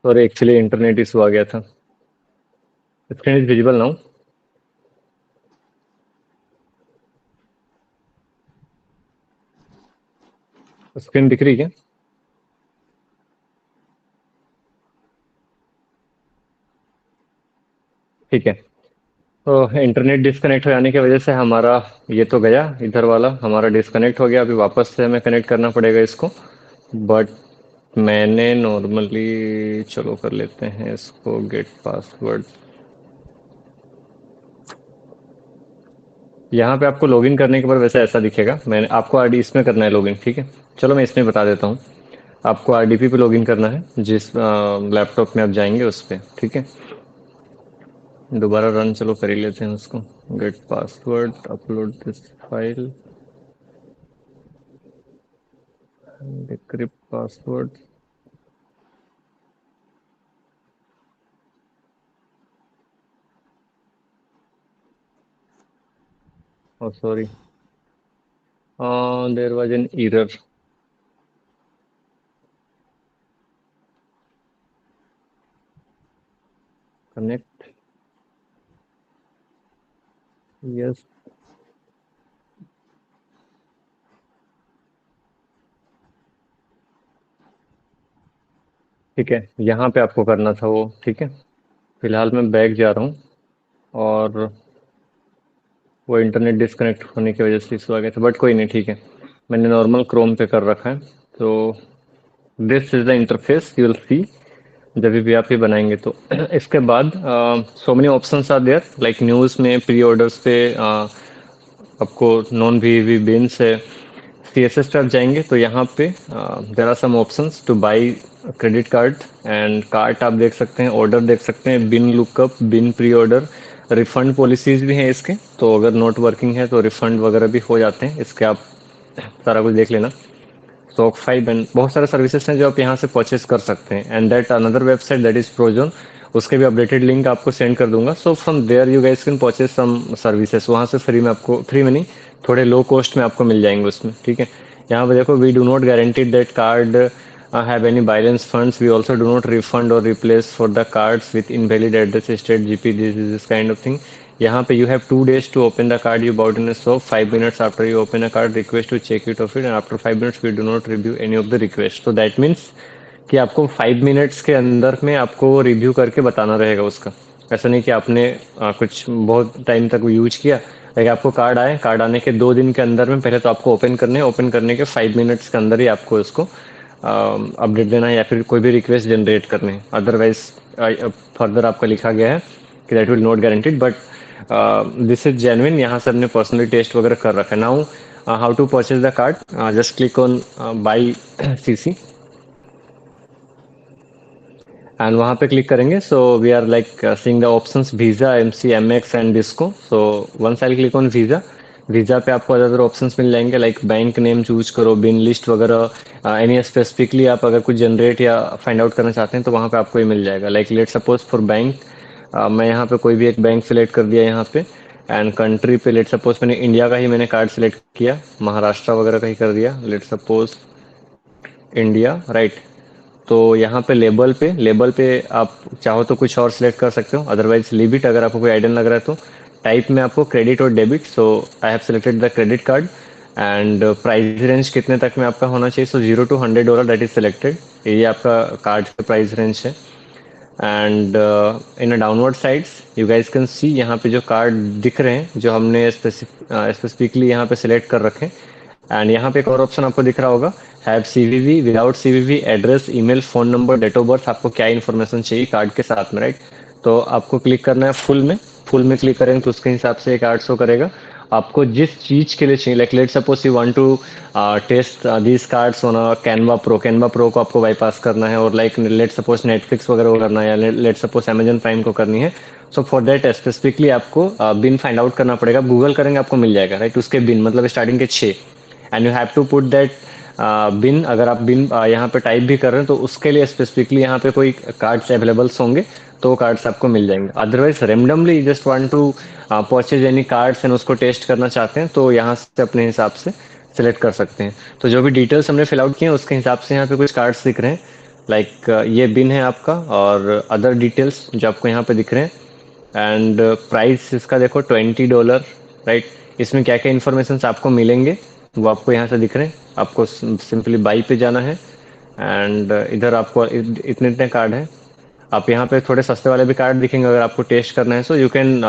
और एक्चुअली इंटरनेट इशू आ गया था। Screen is visible now. Screen दिख रही है क्या? ठीक है। तो इंटरनेट डिस्कनेक्ट हो जाने की वजह से हमारा ये तो गया, इधर वाला हमारा डिस्कनेक्ट हो गया। अभी वापस से हमें कनेक्ट करना पड़ेगा इसको। बट मैंने नॉर्मली, चलो कर लेते हैं इसको, गेट पासवर्ड। यहाँ पे आपको लॉगिन करने के बाद वैसे ऐसा दिखेगा। मैंने आपको आईडी इसमें करना है लॉगिन, ठीक है। चलो मैं इसमें बता देता हूँ। आपको RDP पे लॉगिन करना है, जिस लैपटॉप में आप जाएंगे उस पे, ठीक है। दोबारा रन चलो कर ही लेते हैं उसको। Gate password, upload this file, decrypt password. Oh, sorry. There was an error. Connect. Yes. ठीक है, यहाँ पे आपको करना था वो, ठीक है। फिलहाल मैं बैक जा रहा हूँ और वो इंटरनेट डिस्कनेक्ट होने की वजह से इशू आ गया था, बट कोई नहीं, ठीक है। मैंने नॉर्मल क्रोम पे कर रखा है। तो this is the interface you will see जब भी आप ये बनाएंगे तो। इसके बाद so many options are there, like news में प्री ऑर्डर्स पे आपको नॉन वी बिन्स है। CSS पे आप जाएंगे तो यहाँ पे there are some options to buy credit card and cart आप देख सकते हैं, ऑर्डर देख सकते हैं, bin lookup, bin pre order, refund policies भी हैं इसके। तो अगर नॉट वर्किंग है तो रिफंड वगैरह भी हो जाते हैं इसके, आप सारा कुछ देख लेना। स्टॉक 5 एंड बहुत सारे सर्विसेज हैं जो आप यहाँ से परचेस कर सकते हैं। And that another website that is Prozone, उसके भी अपडेटेड लिंक आपको सेंड कर दूंगा। So from there you guys can purchase some services, वहाँ से फ्री में आपको, फ्री में नहीं, थोड़े लो कॉस्ट में आपको मिल जाएंगे उसमें, ठीक है। यहाँ पे देखो, we do not guarantee that card have any balance funds. We also do not refund or replace for the cards with invalid address, state, GP, this kind of thing. यहाँ पे you have 2 days to open the card you bought in a shop. 5 minutes after you open a card, request to check it of it, and after 5 minutes we do not review any of the request. So that means कि आपको 5 मिनट्स के अंदर में आपको रिव्यू करके बताना रहेगा उसका। ऐसा नहीं कि आपने कुछ बहुत टाइम तक यूज किया, लेकिन आपको कार्ड आए, कार्ड आने के 2 दिन के अंदर में पहले तो आपको ओपन करने हैं, ओपन करने के 5 मिनट्स के अंदर ही आपको उसको अपडेट देना है या फिर कोई भी रिक्वेस्ट जनरेट करने हैं। अदरवाइज फर्दर आपका लिखा गया है कि that will not guaranteed, but this is genuine. यहाँ से हमने पर्सनली टेस्ट वगैरह कर रखा है। Now how to purchase the card, just click on buy CC and वहाँ पे क्लिक करेंगे। So we are like seeing the options Visa, MC, MX and disco. So once I click on Visa, Visa पे आपको अदर ऑप्शंस मिल जाएंगे, लाइक बैंक नेम चूज करो, बिन लिस्ट वगैरह, एनी स्पेसिफिकली आप अगर कुछ जनरेट या फाइंड आउट करना चाहते हैं तो वहाँ पे आपको ये मिल जाएगा। Like let suppose for bank, मैं यहाँ पे कोई भी एक बैंक सिलेक्ट कर दिया यहाँ पे, एंड कंट्री पे लेट सपोज मैंने इंडिया का ही मैंने कार्ड सिलेक्ट किया, महाराष्ट्र वगैरह का ही कर दिया, लेट सपोज इंडिया, राइट। तो यहाँ पे लेबल पे आप चाहो तो कुछ और सिलेक्ट कर सकते हो, अदरवाइज लीव इट। अगर आपको कोई आइडिया लग रहा है तो टाइप में आपको क्रेडिट और debit. So I have selected the credit card and price range कितने तक में आपका होना चाहिए। सो $0 to $100 दैट इज सिलेक्टेड। ये आपका कार्ड का प्राइस रेंज है। And in a downward sides you guys can see, यहाँ पे जो कार्ड दिख रहे हैं जो हमने स्पेसिफिकली यहाँ पे सिलेक्ट कर रखे हैं। एंड यहाँ पे एक और ऑप्शन आपको दिख रहा होगा, have CVV, without CVV, address, email, phone number, date of birth, आपको क्या इन्फॉर्मेशन चाहिए कार्ड के साथ में, राइट। तो आपको क्लिक करना है फुल में क्लिक करेंगे तो उसके हिसाब से एक कार्ड शो करेगा। आपको जिस चीज के लिए चाहिए, like let suppose you want to test this cards on Canva pro को आपको बाईपास करना है, और लाइक लेट सपोज नेटफ्लिक्स वगैरह को करना है, या लेट सपोज अमेजन प्राइम को करनी है। सो फॉर दैट स्पेसिफिकली आपको बिन फाइंड आउट करना पड़ेगा। गूगल करेंगे आपको मिल जाएगा, राइट। उसके बिन मतलब स्टार्टिंग के 6, and you have to put that BIN. अगर आप बिन यहाँ पे टाइप भी कर रहे हैं तो उसके लिए स्पेसिफिकली यहाँ पे कोई कार्ड्स अवेलेबल्स होंगे तो वो कार्ड्स आपको मिल जाएंगे। Otherwise randomly just want to purchase any cards and उसको टेस्ट करना चाहते हैं तो यहाँ से अपने हिसाब से सिलेक्ट कर सकते हैं। तो जो भी डिटेल्स हमने फिल आउट किए हैं उसके हिसाब से यहाँ पे कुछ कार्ड्स दिख रहे हैं, लाइक ये बिन है आपका, और अदर डिटेल्स जो आपको यहाँ पे दिख रहे हैं। एंड प्राइस इसका देखो $20, राइट। इसमें क्या क्या इन्फॉर्मेशन आपको मिलेंगे वो आपको यहाँ से दिख रहे हैं। आपको सिंपली बाई पे जाना है, एंड इधर आपको इतने इतने कार्ड हैं। आप यहाँ पे थोड़े सस्ते वाले भी कार्ड दिखेंगे अगर आपको टेस्ट करना है। So you can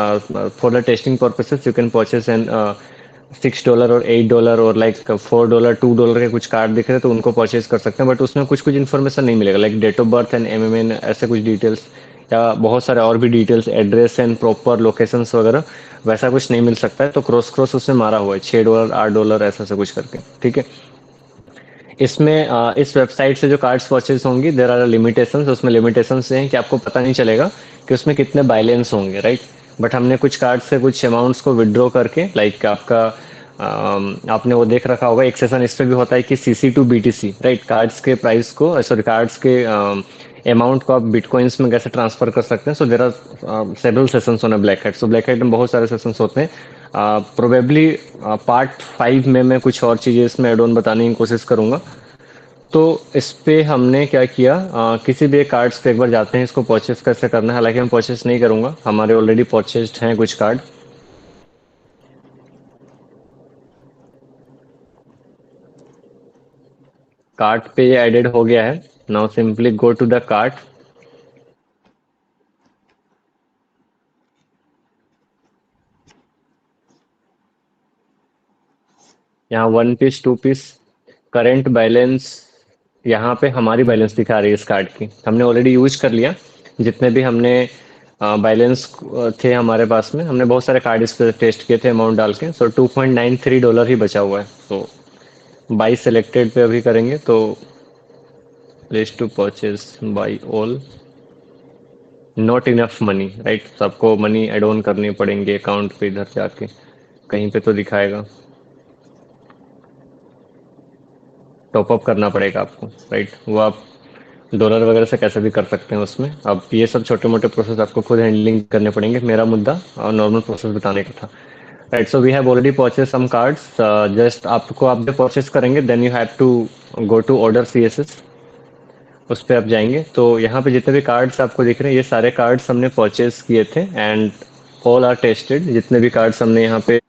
for the testing purposes you can purchase an $6 और $8 और लाइक $4, $2 के कुछ कार्ड दिख रहे हैं तो उनको परचेज कर सकते हैं, बट उसमें कुछ कुछ इन्फॉर्मेशन नहीं मिलेगा, like date of birth and MMN ऐसे कुछ डिटेल्स, या बहुत सारे और भी details, address and proper locations वगैरह, वैसा कुछ नहीं मिल सकता है। तो क्रॉस उसमें मारा हुआ है $6, $8 ऐसा से कुछ करके, ठीक है। इसमें इस वेबसाइट से जो कार्ड्स परचेज होंगी देर आर लिमिटेशंस, उसमें लिमिटेशंस हैं कि आपको पता नहीं चलेगा कि उसमें कितने बैलेंस होंगे, राइट। बट हमने कुछ कार्ड से कुछ अमाउंट्स को विड्रॉ करके, लाइक आपका आपने वो देख रखा होगा, एक सेशन इस पे भी होता है कि CC to BTC, right. Cards के प्राइस को, सॉरी कार्ड्स के अमाउंट को आप बिटकॉइंस में कैसे ट्रांसफर कर सकते हैं। So there are several sessions on black hat. So black hat में बहुत सारे सेशंस होते हैं। प्रोबेबली पार्ट 5 में मैं कुछ और चीज़ें इसमें एड ऑन बताने की कोशिश करूंगा। तो इस पे हमने क्या किया, किसी भी एक कार्ड्स पे एक बार जाते हैं, इसको परचेस कैसे करना है। हालांकि मैं परचेस नहीं करूंगा, हमारे ऑलरेडी परचेस्ड हैं कुछ कार्ड। कार्ट पे ये एडेड हो गया है। Now simply go to the cart, यहाँ 1 पीस 2 पीस करेंट बैलेंस, यहाँ पे हमारी बैलेंस दिखा रही है इस कार्ड की। हमने ऑलरेडी यूज कर लिया जितने भी हमने बैलेंस थे हमारे पास में। हमने बहुत सारे कार्ड इस पे टेस्ट किए थे अमाउंट डाल के। सो $2.93 ही बचा हुआ है। तो बाई सेलेक्टेड पे अभी करेंगे तो place to purchase buy all, not enough money, right. तो आपको मनी एड ऑन करनी पड़ेंगे अकाउंट पे, इधर जाके कहीं पे तो दिखाएगा, टॉप अप करना पड़ेगा आपको, राइट। वो आप डॉलर वगैरह से कैसे भी कर सकते हैं उसमें। अब ये सब छोटे मोटे प्रोसेस आपको खुद हैंडलिंग करने पड़ेंगे। मेरा मुद्दा और नॉर्मल प्रोसेस बताने का था, right. So we have already purchase some cards. Just आपको, आप जब परचेज करेंगे then you have to go to order CSS, उस पर आप जाएंगे तो यहाँ पे जितने भी कार्ड्स आपको दिख रहे हैं ये सारे कार्ड्स हमने परचेज किए थे एंड ऑल आर टेस्टेड। जितने भी कार्ड्स हमने यहाँ पे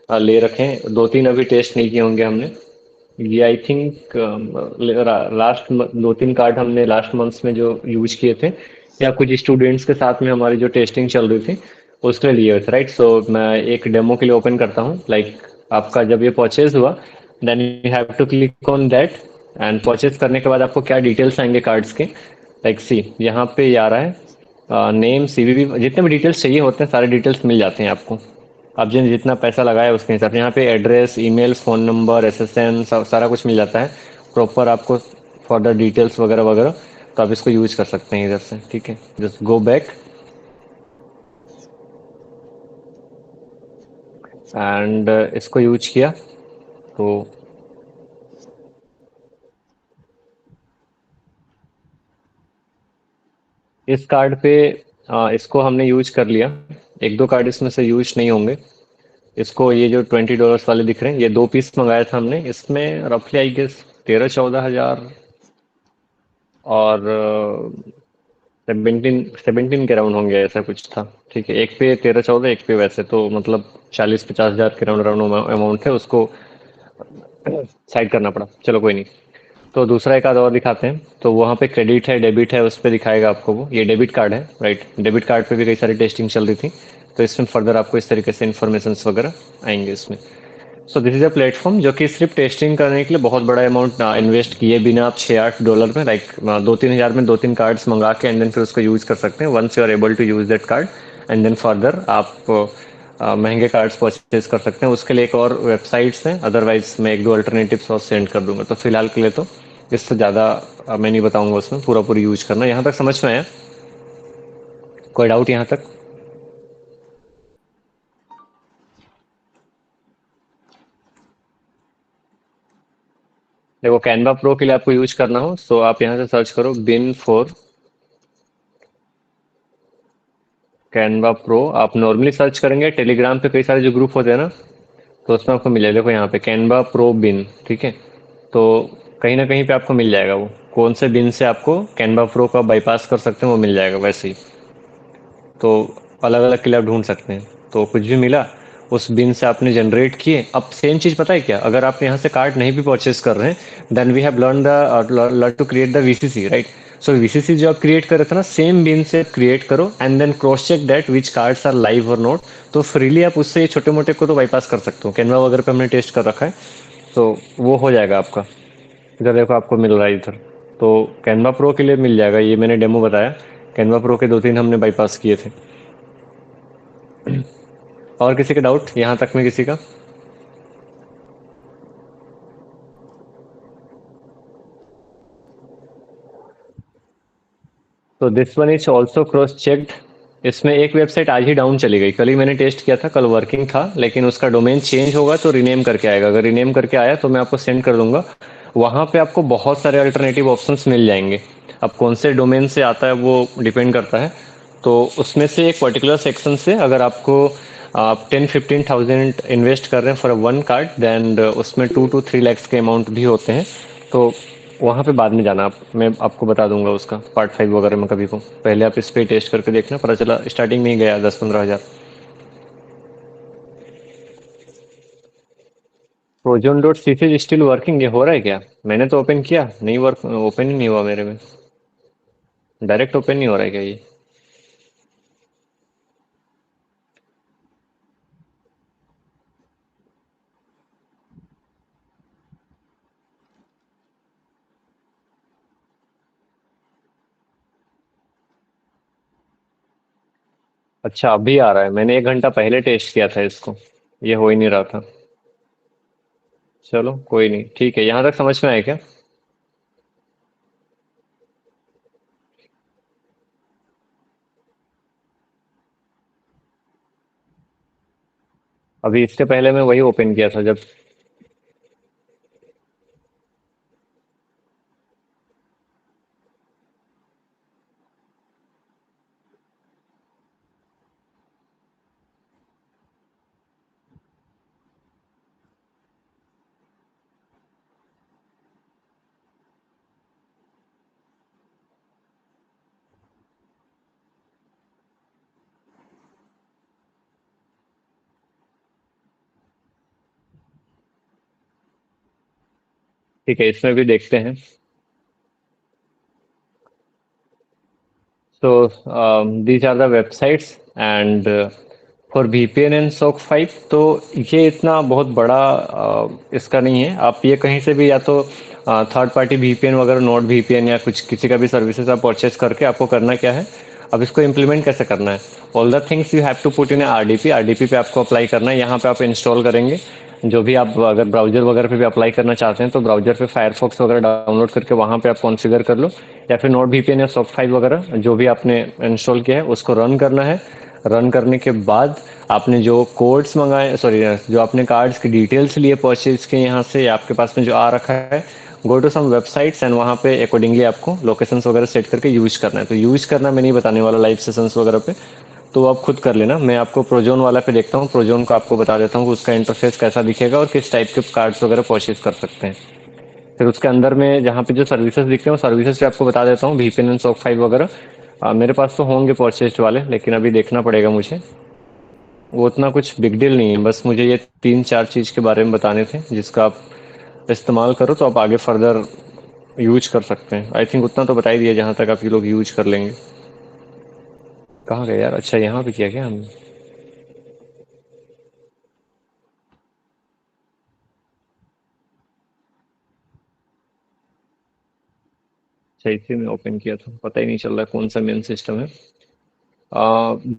ले रखे हैं, 2-3 अभी टेस्ट नहीं किए होंगे हमने। ये आई थिंक लास्ट 2-3 कार्ड हमने लास्ट मंथ्स में जो यूज किए थे या कुछ स्टूडेंट्स के साथ में हमारी जो टेस्टिंग चल रही थी उसके लिए लिए थे, राइट। सो मैं एक डेमो के लिए ओपन करता हूँ। लाइक आपका जब ये परचेज हुआ then you have to click on that and purchase करने के बाद आपको क्या डिटेल्स आएंगे कार्ड्स के। लाइक सी यहाँ पे ये आ रहा है नेम, CVV, जितने भी डिटेल्स चाहिए होते हैं सारे डिटेल्स मिल जाते हैं आपको। आप जिन जितना पैसा लगाया उसके हिसाब से यहाँ पे address, email, phone number, SSN सारा कुछ मिल जाता है प्रॉपर आपको, फर्दर डिटेल्स वगैरह वगैरह। तो आप इसको यूज कर सकते हैं इधर से, ठीक है। जस्ट गो बैक एंड इसको यूज किया तो इस कार्ड पे इसको हमने यूज कर लिया। 1-2 कार्ड इसमें से यूज नहीं होंगे। इसको ये जो $20 वाले दिख रहे हैं, ये 2 पीस मंगाया था हमने। इसमें रफली आई गेस 13-14 हज़ार और 17 के राउंड होंगे, ऐसा कुछ था, ठीक है। एक पे 13-14, एक पे वैसे तो मतलब 40-50 हज़ार के राउंड राउंड अमाउंट है, उसको साइड करना पड़ा। चलो कोई नहीं। तो दूसरा एक आध और दिखाते हैं। तो वहाँ पे क्रेडिट है, डेबिट है, उस पर दिखाएगा आपको। वो ये डेबिट कार्ड है, राइट। डेबिट कार्ड पे भी कई सारी टेस्टिंग चल रही थी तो इसमें फर्दर आपको इस तरीके से इन्फॉर्मेशन वगैरह आएंगे इसमें। So this is a platform जो कि सिर्फ टेस्टिंग करने के लिए बहुत बड़ा अमाउंट इन्वेस्ट किए बिना आप $6-8 में, लाइक 2-3 हज़ार में 2-3 कार्ड्स मंगा के एंड देन फिर उसको यूज कर सकते हैं once you are able to use that card. And then further आप महंगे कार्ड्स परचेज कर सकते हैं। उसके लिए एक और वेबसाइट्स हैं, अदरवाइज मैं 1-2 अल्टरनेटिव्स और सेंड कर दूंगा। तो फिलहाल के लिए तो इससे ज़्यादा मैं नहीं बताऊंगा, उसमें पूरा पूरी यूज करना। यहाँ तक समझ में आया? कोई डाउट यहाँ तक? देखो कैनवा प्रो के लिए आपको यूज करना हो तो आप यहाँ से सर्च करो बिन फॉर कैनवा प्रो। आप नॉर्मली सर्च करेंगे टेलीग्राम पे, कई सारे जो ग्रुप होते हैं ना, तो उसमें आपको मिलेगा। देखो यहाँ पे कैनवा प्रो बिन, ठीक है। तो कहीं ना कहीं पे आपको मिल जाएगा वो कौन से बिन से आपको कैनवा प्रो का बाईपास कर सकते हैं, वो मिल जाएगा वैसे ही। तो अलग अलग के लिए आप ढूंढ सकते हैं। तो कुछ भी मिला उस बिन से आपने जनरेट किए। अब सेम चीज़ पता है क्या, अगर आप यहाँ से कार्ड नहीं भी परचेज कर रहे हैं then we have learn to create the VCC, right. So VCC जो आप क्रिएट कर रहे थे ना, सेम बिन से क्रिएट करो and then cross check that which cards are live और नॉट। तो फ्रीली आप उससे ये छोटे मोटे को तो बाईपास कर सकते हो। कैनवा वगैरह पे हमने टेस्ट कर रखा है तो वो हो जाएगा आपका। इधर देखो आपको मिल रहा है इधर। तो कैनवा प्रो के लिए मिल जाएगा, ये मैंने डेमो बताया। कैनवा प्रो के 2-3 हमने बाईपास किए थे। और किसी का डाउट यहाँ तक में, किसी का? तो this one is also cross checked. इसमें एक वेबसाइट आज ही डाउन चली गई, कल ही मैंने टेस्ट किया था, कल वर्किंग था, लेकिन उसका डोमेन चेंज होगा तो रीनेम करके आएगा। अगर रीनेम करके आया तो मैं आपको सेंड कर दूंगा। वहाँ पे आपको बहुत सारे अल्टरनेटिव ऑप्शंस मिल जाएंगे। अब कौन से डोमेन से आता है वो डिपेंड करता है। तो उसमें से एक पर्टिकुलर सेक्शन से अगर आपको आप 10-15 थाउजेंड इन्वेस्ट कर रहे हैं फॉर वन कार्ड देन उसमें 2 to 3 lakhs के अमाउंट भी होते हैं। तो वहाँ पे बाद में जाना आप, मैं आपको बता दूंगा उसका पार्ट 5 वगैरह में कभी को। पहले आप इस पे टेस्ट करके देखना, पता चला स्टार्टिंग में ही गया 10-15 हज़ार। Prozone dot CC still working, ये हो रहा है क्या? मैंने तो ओपन किया, नहीं वर्क, ओपन ही नहीं हुआ मेरे में। डायरेक्ट ओपन नहीं हो रहा है क्या ये? अच्छा अभी आ रहा है, मैंने 1 घंटा पहले टेस्ट किया था इसको, ये हो ही नहीं रहा था। चलो कोई नहीं, ठीक है, यहाँ तक समझ में आया क्या? अभी इससे पहले मैं वही ओपन किया था जब। ठीक है, इसमें भी देखते हैं। So these are the websites and for VPN and SOC 5 तो ये इतना बहुत बड़ा इसका नहीं है। आप ये कहीं से भी या तो थर्ड पार्टी VPN वगैरह, नोट VPN या कुछ किसी का भी सर्विसेज आप परचेज करके आपको करना क्या है, अब इसको इम्प्लीमेंट कैसे करना है। All the things you have to put in RDP। RDP पे आपको अप्लाई करना है, यहाँ पे आप इंस्टॉल करेंगे जो भी आप अगर ब्राउजर वगैरह पे भी अप्लाई करना चाहते हैं तो ब्राउजर पे फायरफॉक्स वगैरह डाउनलोड करके वहाँ पे आप कॉन्फ़िगर कर लो, या फिर नोट VPN या सॉफ्ट फाइल वगैरह जो भी आपने इंस्टॉल किया है उसको रन करना है। रन करने के बाद आपने जो कोड्स मंगाए, सॉरी, जो आपने कार्ड्स की डिटेल्स लिए परचेज के यहाँ से, या आपके पास में जो आ रखा है, go to some websites and वहाँ पे अकॉर्डिंगली आपको लोकेशंस वगैरह सेट करके यूज करना है। तो यूज करना मैं नहीं बताने वाला लाइव सेशंस वगैरह पे, तो आप खुद कर लेना। मैं आपको प्रोजोन वाला पे देखता हूँ, प्रोजोन को आपको बता देता हूँ कि उसका इंटरफेस कैसा दिखेगा और किस टाइप के कार्ड्स वगैरह परचेज कर सकते हैं। फिर उसके अंदर में जहाँ पे जो सर्विसेज दिखते हैं सर्विसेज पे आपको बता देता हूँ, VPN एंड सॉक 5 वगैरह। मेरे पास तो होंगे परचेज वाले, लेकिन अभी देखना पड़ेगा मुझे। वो उतना कुछ बिग डील नहीं है, बस मुझे ये 3-4 चीज़ के बारे में बताने थे जिसका आप इस्तेमाल करो तो आप आगे फर्दर यूज कर सकते हैं। आई थिंक उतना तो बता ही दिया जहाँ तक आप ये लोग यूज कर लेंगे। कहाँ गए यार? अच्छा यहाँ पे किया क्या हमने? अच्छा इसी में ओपन किया था, पता ही नहीं चल रहा कौन सा मेन सिस्टम है।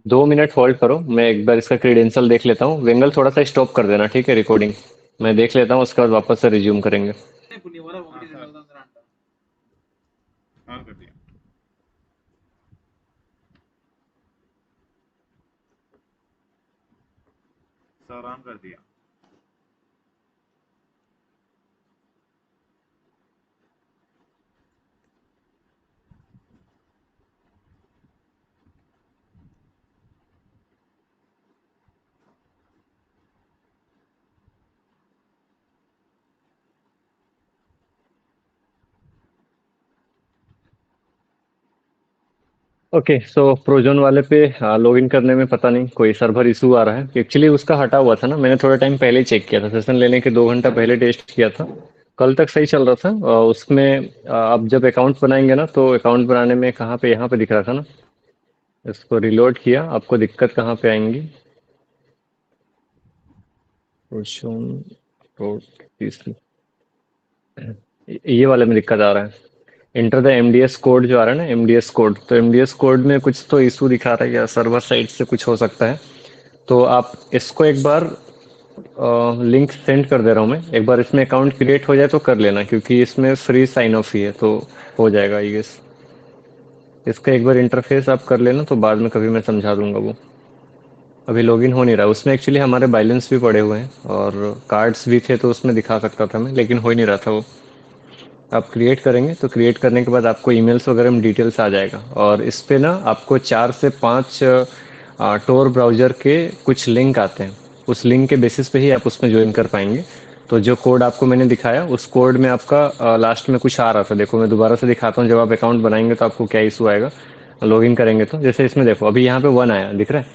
2 मिनट होल्ड करो, मैं एक बार इसका क्रीडेंशियल देख लेता हूँ। वेंगल थोड़ा सा स्टॉप कर देना, ठीक है, रिकॉर्डिंग। मैं देख लेता हूँ, उसके बाद वापस से रिज्यूम करेंगे। ఇప్పుడు నీ వల్ల ఒకటి చదువుతుందిరా అంట ऑन कर दिया सर, ऑन कर दिया। ओके, सो प्रोजोन वाले पे लॉगिन करने में पता नहीं कोई सर्वर इशू आ रहा है। एक्चुअली उसका हटा हुआ था ना, मैंने थोड़ा टाइम पहले चेक किया था, सेशन लेने के 2 घंटा पहले टेस्ट किया था। कल तक सही चल रहा था। उसमें अब जब अकाउंट बनाएंगे ना तो अकाउंट बनाने में कहाँ पे, यहाँ पे दिख रहा था ना, इसको रिलोड किया, आपको दिक्कत कहाँ पे आएंगी? प्रोजोन तीसरी, ये वाले में दिक्कत आ रहा है। इंटर द MDS कोड जो आ रहा है ना, MDS कोड, तो MDS कोड में कुछ तो इशू दिखा रहा है या सर्वर साइड से कुछ हो सकता है। तो आप इसको एक बार लिंक सेंड कर दे रहा हूँ मैं, एक बार इसमें अकाउंट क्रिएट हो जाए तो कर लेना, क्योंकि इसमें फ्री साइन ऑफ ही है तो हो जाएगा आई गेस। इसका एक बार इंटरफेस आप कर लेना तो बाद में कभी मैं समझा दूंगा वो। अभी लॉगिन हो नहीं रहा, उसमें एक्चुअली हमारे बैलेंस भी पड़े हुए हैं और कार्ड्स भी थे तो उसमें दिखा सकता था मैं, लेकिन हो ही नहीं रहा था वो। आप क्रिएट करेंगे तो क्रिएट करने के बाद आपको ईमेल्स वगैरह में डिटेल्स आ जाएगा, और इस पे ना आपको 4 से 5 टोर ब्राउज़र के कुछ लिंक आते हैं। उस लिंक के बेसिस पे ही आप उसमें ज्वाइन कर पाएंगे। तो जो कोड आपको मैंने दिखाया उस कोड में आपका लास्ट में कुछ आ रहा था, देखो मैं दोबारा से दिखाता हूँ, जब आप अकाउंट बनाएंगे तो आपको क्या इशू आएगा लॉगिन करेंगे तो। जैसे इसमें देखो अभी यहाँ पे 1 आया दिख रहा है,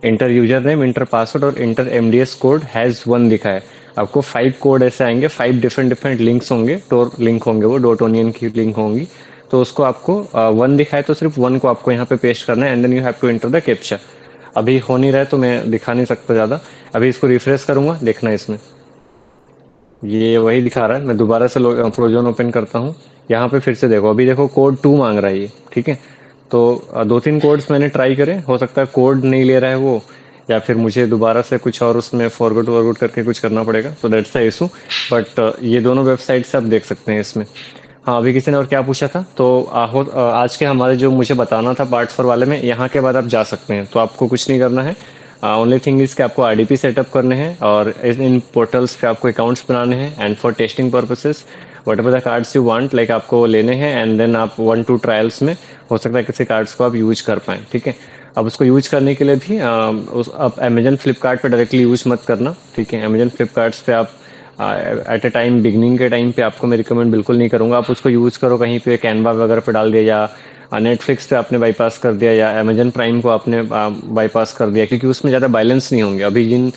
inter user name, inter password और इंटर MDS कोड हैज़ 1 दिखा है। आपको 5 कोड ऐसे आएंगे, 5 डिफरेंट डिफरेंट लिंक्स होंगे, टोर लिंक होंगे, वो डॉट ओनियन की लिंक होंगी। तो उसको आपको 1 दिखाए तो सिर्फ 1 को आपको यहाँ पे पेस्ट करना है and then you have to enter the captcha. अभी हो नहीं रहा है तो मैं दिखा नहीं सकता ज़्यादा। अभी इसको रिफ्रेश करूंगा, देखना इसमें ये वही दिखा रहा है। मैं दोबारा से प्रोजोन ओपन करता हूँ, यहाँ पे फिर से देखो, अभी देखो कोड 2 मांग रहा है ये, ठीक है। तो 2-3 कोड्स मैंने ट्राई करे, हो सकता है कोड नहीं ले रहा है वो, या फिर मुझे दोबारा से कुछ और उसमें फॉरवर्ड वॉरवर्ड करके कुछ करना पड़ेगा, तो दैट्स द इशू। बट ये दोनों वेबसाइट से आप देख सकते हैं इसमें। हाँ, अभी किसी ने और क्या पूछा था, तो आज के हमारे जो मुझे बताना था पार्ट 4 वाले में, यहाँ के बाद आप जा सकते हैं, तो आपको कुछ नहीं करना है। ओनली थिंग इज कि आपको आईडीपी सेटअप करने हैं, और इन पोर्टल्स पे आपको अकाउंट्स बनाने हैं, and for testing purposes what ever the cards you want, like आपको लेने हैं, एंड देन आप 1-2 ट्रायल्स में हो सकता है किसी कार्ड्स को आप यूज कर पाएँ, ठीक है। अब उसको यूज करने के लिए भी आप अमेजन फ्लिपकार्ट पे डायरेक्टली यूज मत करना, ठीक है। अमेजन फ्लिपकार्ट्स पे आप एट अ टाइम, बिगनिंग के टाइम पे आपको मैं रिकमेंड बिल्कुल नहीं करूंगा। आप उसको यूज़ करो कहीं पे कैनवा वगैरह पे डाल दिया, या नेटफ्लिक्स पे आपने बाईपास कर दिया, या अमेजन प्राइम को आपने बाईपास कर दिया, क्योंकि उसमें ज़्यादा बैलेंस नहीं होंगे। अभी जिन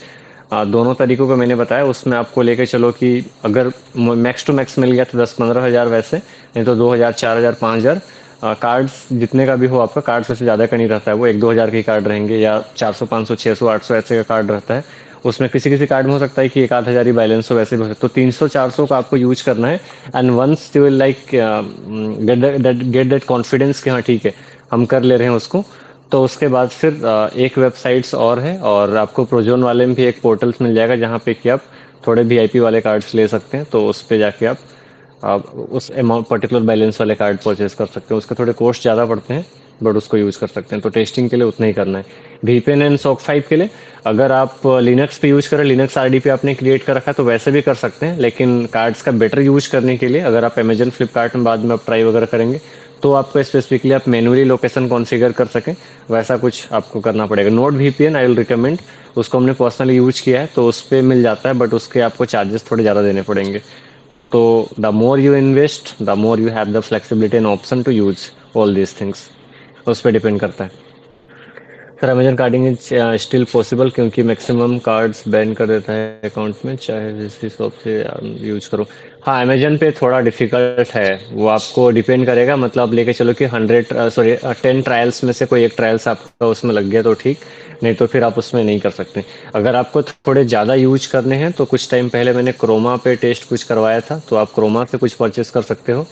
दोनों तरीकों को मैंने बताया, उसमें आपको लेके चलो कि अगर मैक्स टू मैक्स मिल गया तो 10-15 हज़ार, वैसे नहीं तो 2 हज़ार, 4 हज़ार, 5 हज़ार। कार्ड्स जितने का भी हो आपका, कार्ड्स वैसे ज़्यादा का नहीं रहता है, वो 1-2 हज़ार के कार्ड रहेंगे, या 400, 500, 600, 800 ऐसे का कार्ड रहता है। उसमें किसी किसी कार्ड में हो सकता है कि 1-8 हज़ार ही बैलेंस हो, वैसे भी हो सकता है। तो 300-400 का आपको यूज करना है, and once you will like get that confidence कि हाँ ठीक है, हम कर ले रहे हैं उसको, तो उसके बाद फिर एक वेबसाइट्स और है, और आपको प्रोजोन वाले में भी एक पोर्टल्स मिल जाएगा, जहाँ पे कि आप थोड़े वीआईपी वाले कार्ड्स ले सकते हैं। तो उस पे जाके आप उस अमाउंट, पर्टिकुलर बैलेंस वाले कार्ड परचेज कर सकते हैं। उसके थोड़े कॉस्ट ज़्यादा पड़ते हैं, बट उसको यूज़ कर सकते हैं। तो टेस्टिंग के लिए उतना ही करना है। वीपीएन एंड सॉक 5 के लिए अगर आप लिनक्स पे यूज़ करें, लिनक्स आरडी पे आपने क्रिएट कर रखा है, तो वैसे भी कर सकते हैं। लेकिन कार्ड्स का बेटर यूज करने के लिए, अगर आप अमेजन फ्लिपकार्ट में बाद में आप ट्राई वगैरह करेंगे, तो आपको स्पेसिफिकली आप मैनुअली लोकेशन कॉन्फ़िगर कर सकें, वैसा कुछ आपको करना पड़ेगा। Note VPN I will recommend, उसको हमने पर्सनली यूज किया है, तो उस पर मिल जाता है, बट उसके आपको चार्जेस थोड़े ज़्यादा देने पड़ेंगे। तो the more you invest, the more you have the flexibility and option to use all these things, उस पर डिपेंड करता है। Sir Amazon carding is still possible, क्योंकि मैक्सिमम कार्ड्स बैन कर देता है अकाउंट में, चाहे जिस शॉप से यूज करो। हाँ, अमेजन पे थोड़ा डिफिकल्ट है, वो आपको डिपेंड करेगा। मतलब लेके चलो कि 10 ट्रायल्स में से कोई एक ट्रायल्स आपका उसमें लग गया तो ठीक, नहीं तो फिर आप उसमें नहीं कर सकते। अगर आपको थोड़े ज़्यादा यूज करने हैं, तो कुछ टाइम पहले मैंने क्रोमा पे टेस्ट कुछ करवाया था, तो आप क्रोमा से कुछ परचेस कर सकते हो।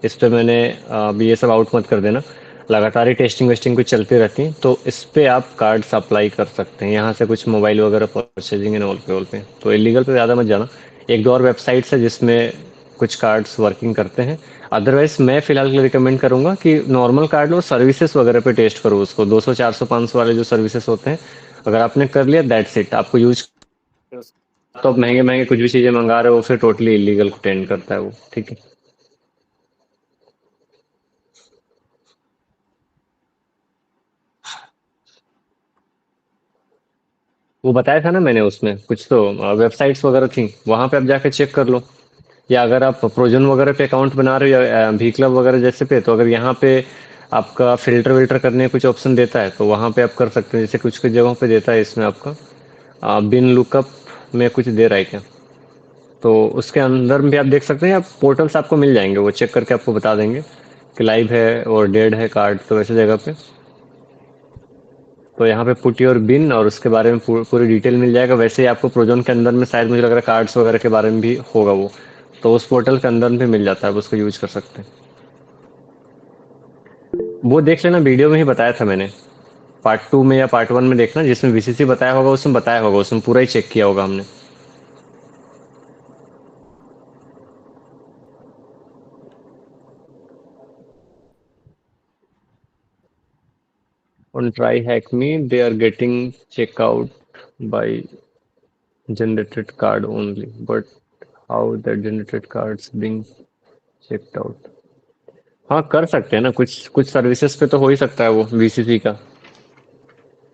इस पे मैंने अभी ये सब आउट मत कर देना, लगातार ही टेस्टिंग वेस्टिंग कुछ चलती रहती है, तो इस पे आप कार्ड अप्लाई कर सकते हैं यहाँ से, कुछ मोबाइल वगैरह परचेजिंग एंड ऑल पे। तो इलीगल पे ज़्यादा मत जाना। एक दो और वेबसाइट्स है जिसमें कुछ कार्ड्स वर्किंग करते हैं। अदरवाइज मैं फिलहाल के लिए रिकमेंड करूंगा कि नॉर्मल कार्ड लो, सर्विसेज वगैरह पे टेस्ट करो उसको। 200, 400, 500 वाले जो सर्विसेज होते हैं, अगर आपने कर लिया, दैट्स इट। आपको यूज तो आप महंगे महंगे कुछ भी चीज़ें मंगा रहे हो, फिर टोटली इलीगल को टेंड करता है वो, ठीक है। वो बताया था ना मैंने, उसमें कुछ तो वेबसाइट्स वगैरह थी, वहां पे आप जाके चेक कर लो। या अगर आप प्रोजन वगैरह पे अकाउंट बना रहे हो, या भी क्लब वगैरह जैसे पे, तो अगर यहाँ पे आपका फिल्टर विल्टर करने का कुछ ऑप्शन देता है, तो वहाँ पे आप कर सकते हैं। जैसे कुछ कुछ जगहों पे देता है इसमें आपका बिन लुकअप में कुछ दे रहा है क्या, तो उसके अंदर भी आप देख सकते हैं। आप पोर्टल्स आपको मिल जाएंगे, वो चेक करके आपको बता देंगे कि लाइव है और डेड है कार्ड, तो वैसे जगह पे। तो यहाँ पे पुट योर बिन, और उसके बारे में पूरी डिटेल मिल जाएगा। वैसे ही आपको प्रोजोन के अंदर में शायद मुझे लग रहा है कार्ड्स वगैरह के बारे में भी होगा वो, तो उस पोर्टल के अंदर भी मिल जाता है, आप उसको यूज कर सकते हैं। वो देख लेना, वीडियो में ही बताया था मैंने, पार्ट 2 में या पार्ट 1 में देखना, जिसमें वीसीसी बताया होगा, उसमें बताया होगा, उसमें पूरा ही चेक किया होगा हमने। On try hack me, they are getting check out by generated card only, but how that generated cards being checked out? हाँ, कर सकते हैं ना, कुछ कुछ सर्विसेज पे तो हो ही सकता है वो वीसीसी का।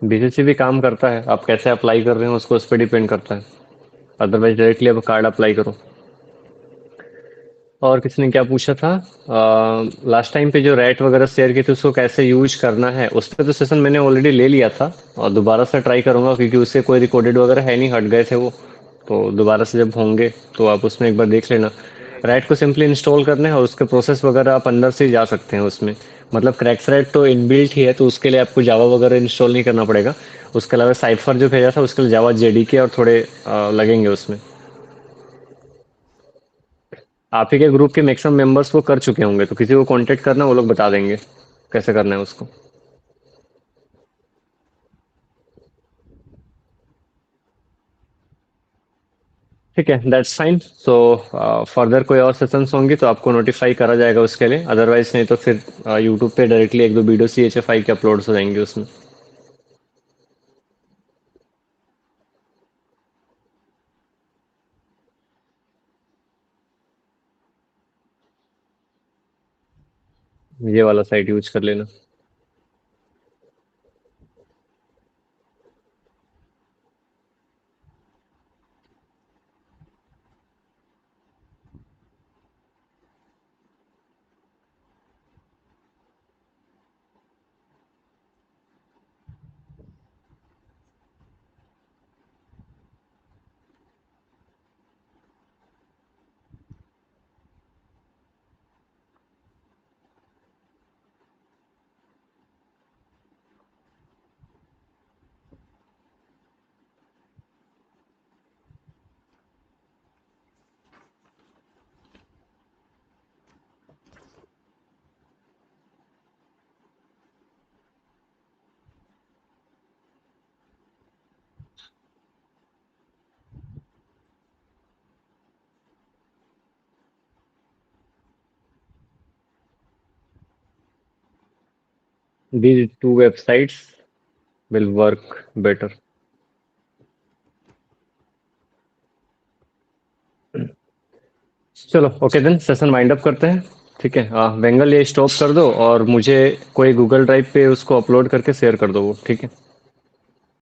वीसीसी भी काम करता है, आप कैसे अप्लाई कर रहे हो उसको, उस पर डिपेंड करता है। अदरवाइज डायरेक्टली अब कार्ड अप्लाई करो। और किसी ने क्या पूछा था, लास्ट टाइम पे जो रैट वगैरह शेयर की थी, उसको कैसे यूज करना है, उस पर तो सेशन मैंने ऑलरेडी ले लिया था, और दोबारा से ट्राई करूंगा, क्योंकि उससे कोई रिकॉर्डेड वगैरह है नहीं, हट गए थे वो। तो दोबारा से जब होंगे तो आप उसमें एक बार देख लेना। रैट को सिंपली इंस्टॉल करना है, और उसके प्रोसेस वगैरह आप अंदर से ही जा सकते हैं उसमें। मतलब क्रैक्स रैट तो इनबिल्ट ही है, तो उसके लिए आपको जावा वगैरह इंस्टॉल नहीं करना पड़ेगा। उसके अलावा साइफर जो भेजा था, उसके लिए जावा जेडीके और थोड़े लगेंगे उसमें। आप ही के ग्रुप के मैक्सिमम मेंबर्स वो कर चुके होंगे, तो किसी को कांटेक्ट करना, वो लोग बता देंगे। कैसे करना है उसको। ठीक है, दैट्स फाइन। सो फर्दर कोई और सेशंस होंगे तो आपको नोटिफाई करा जाएगा उसके लिए, अदरवाइज नहीं तो फिर यूट्यूब पे डायरेक्टली एक दो वीडियो CHF के अपलोड्स हो जाएंगे उसमें। ये वाला साइट यूज कर लेना। These two websites will work better. चलो okay then, session wind up करते हैं। ठीक है, बेंगल ये स्टॉप कर दो और मुझे कोई गूगल ड्राइव पे उसको अपलोड करके शेयर कर दो वो, ठीक है।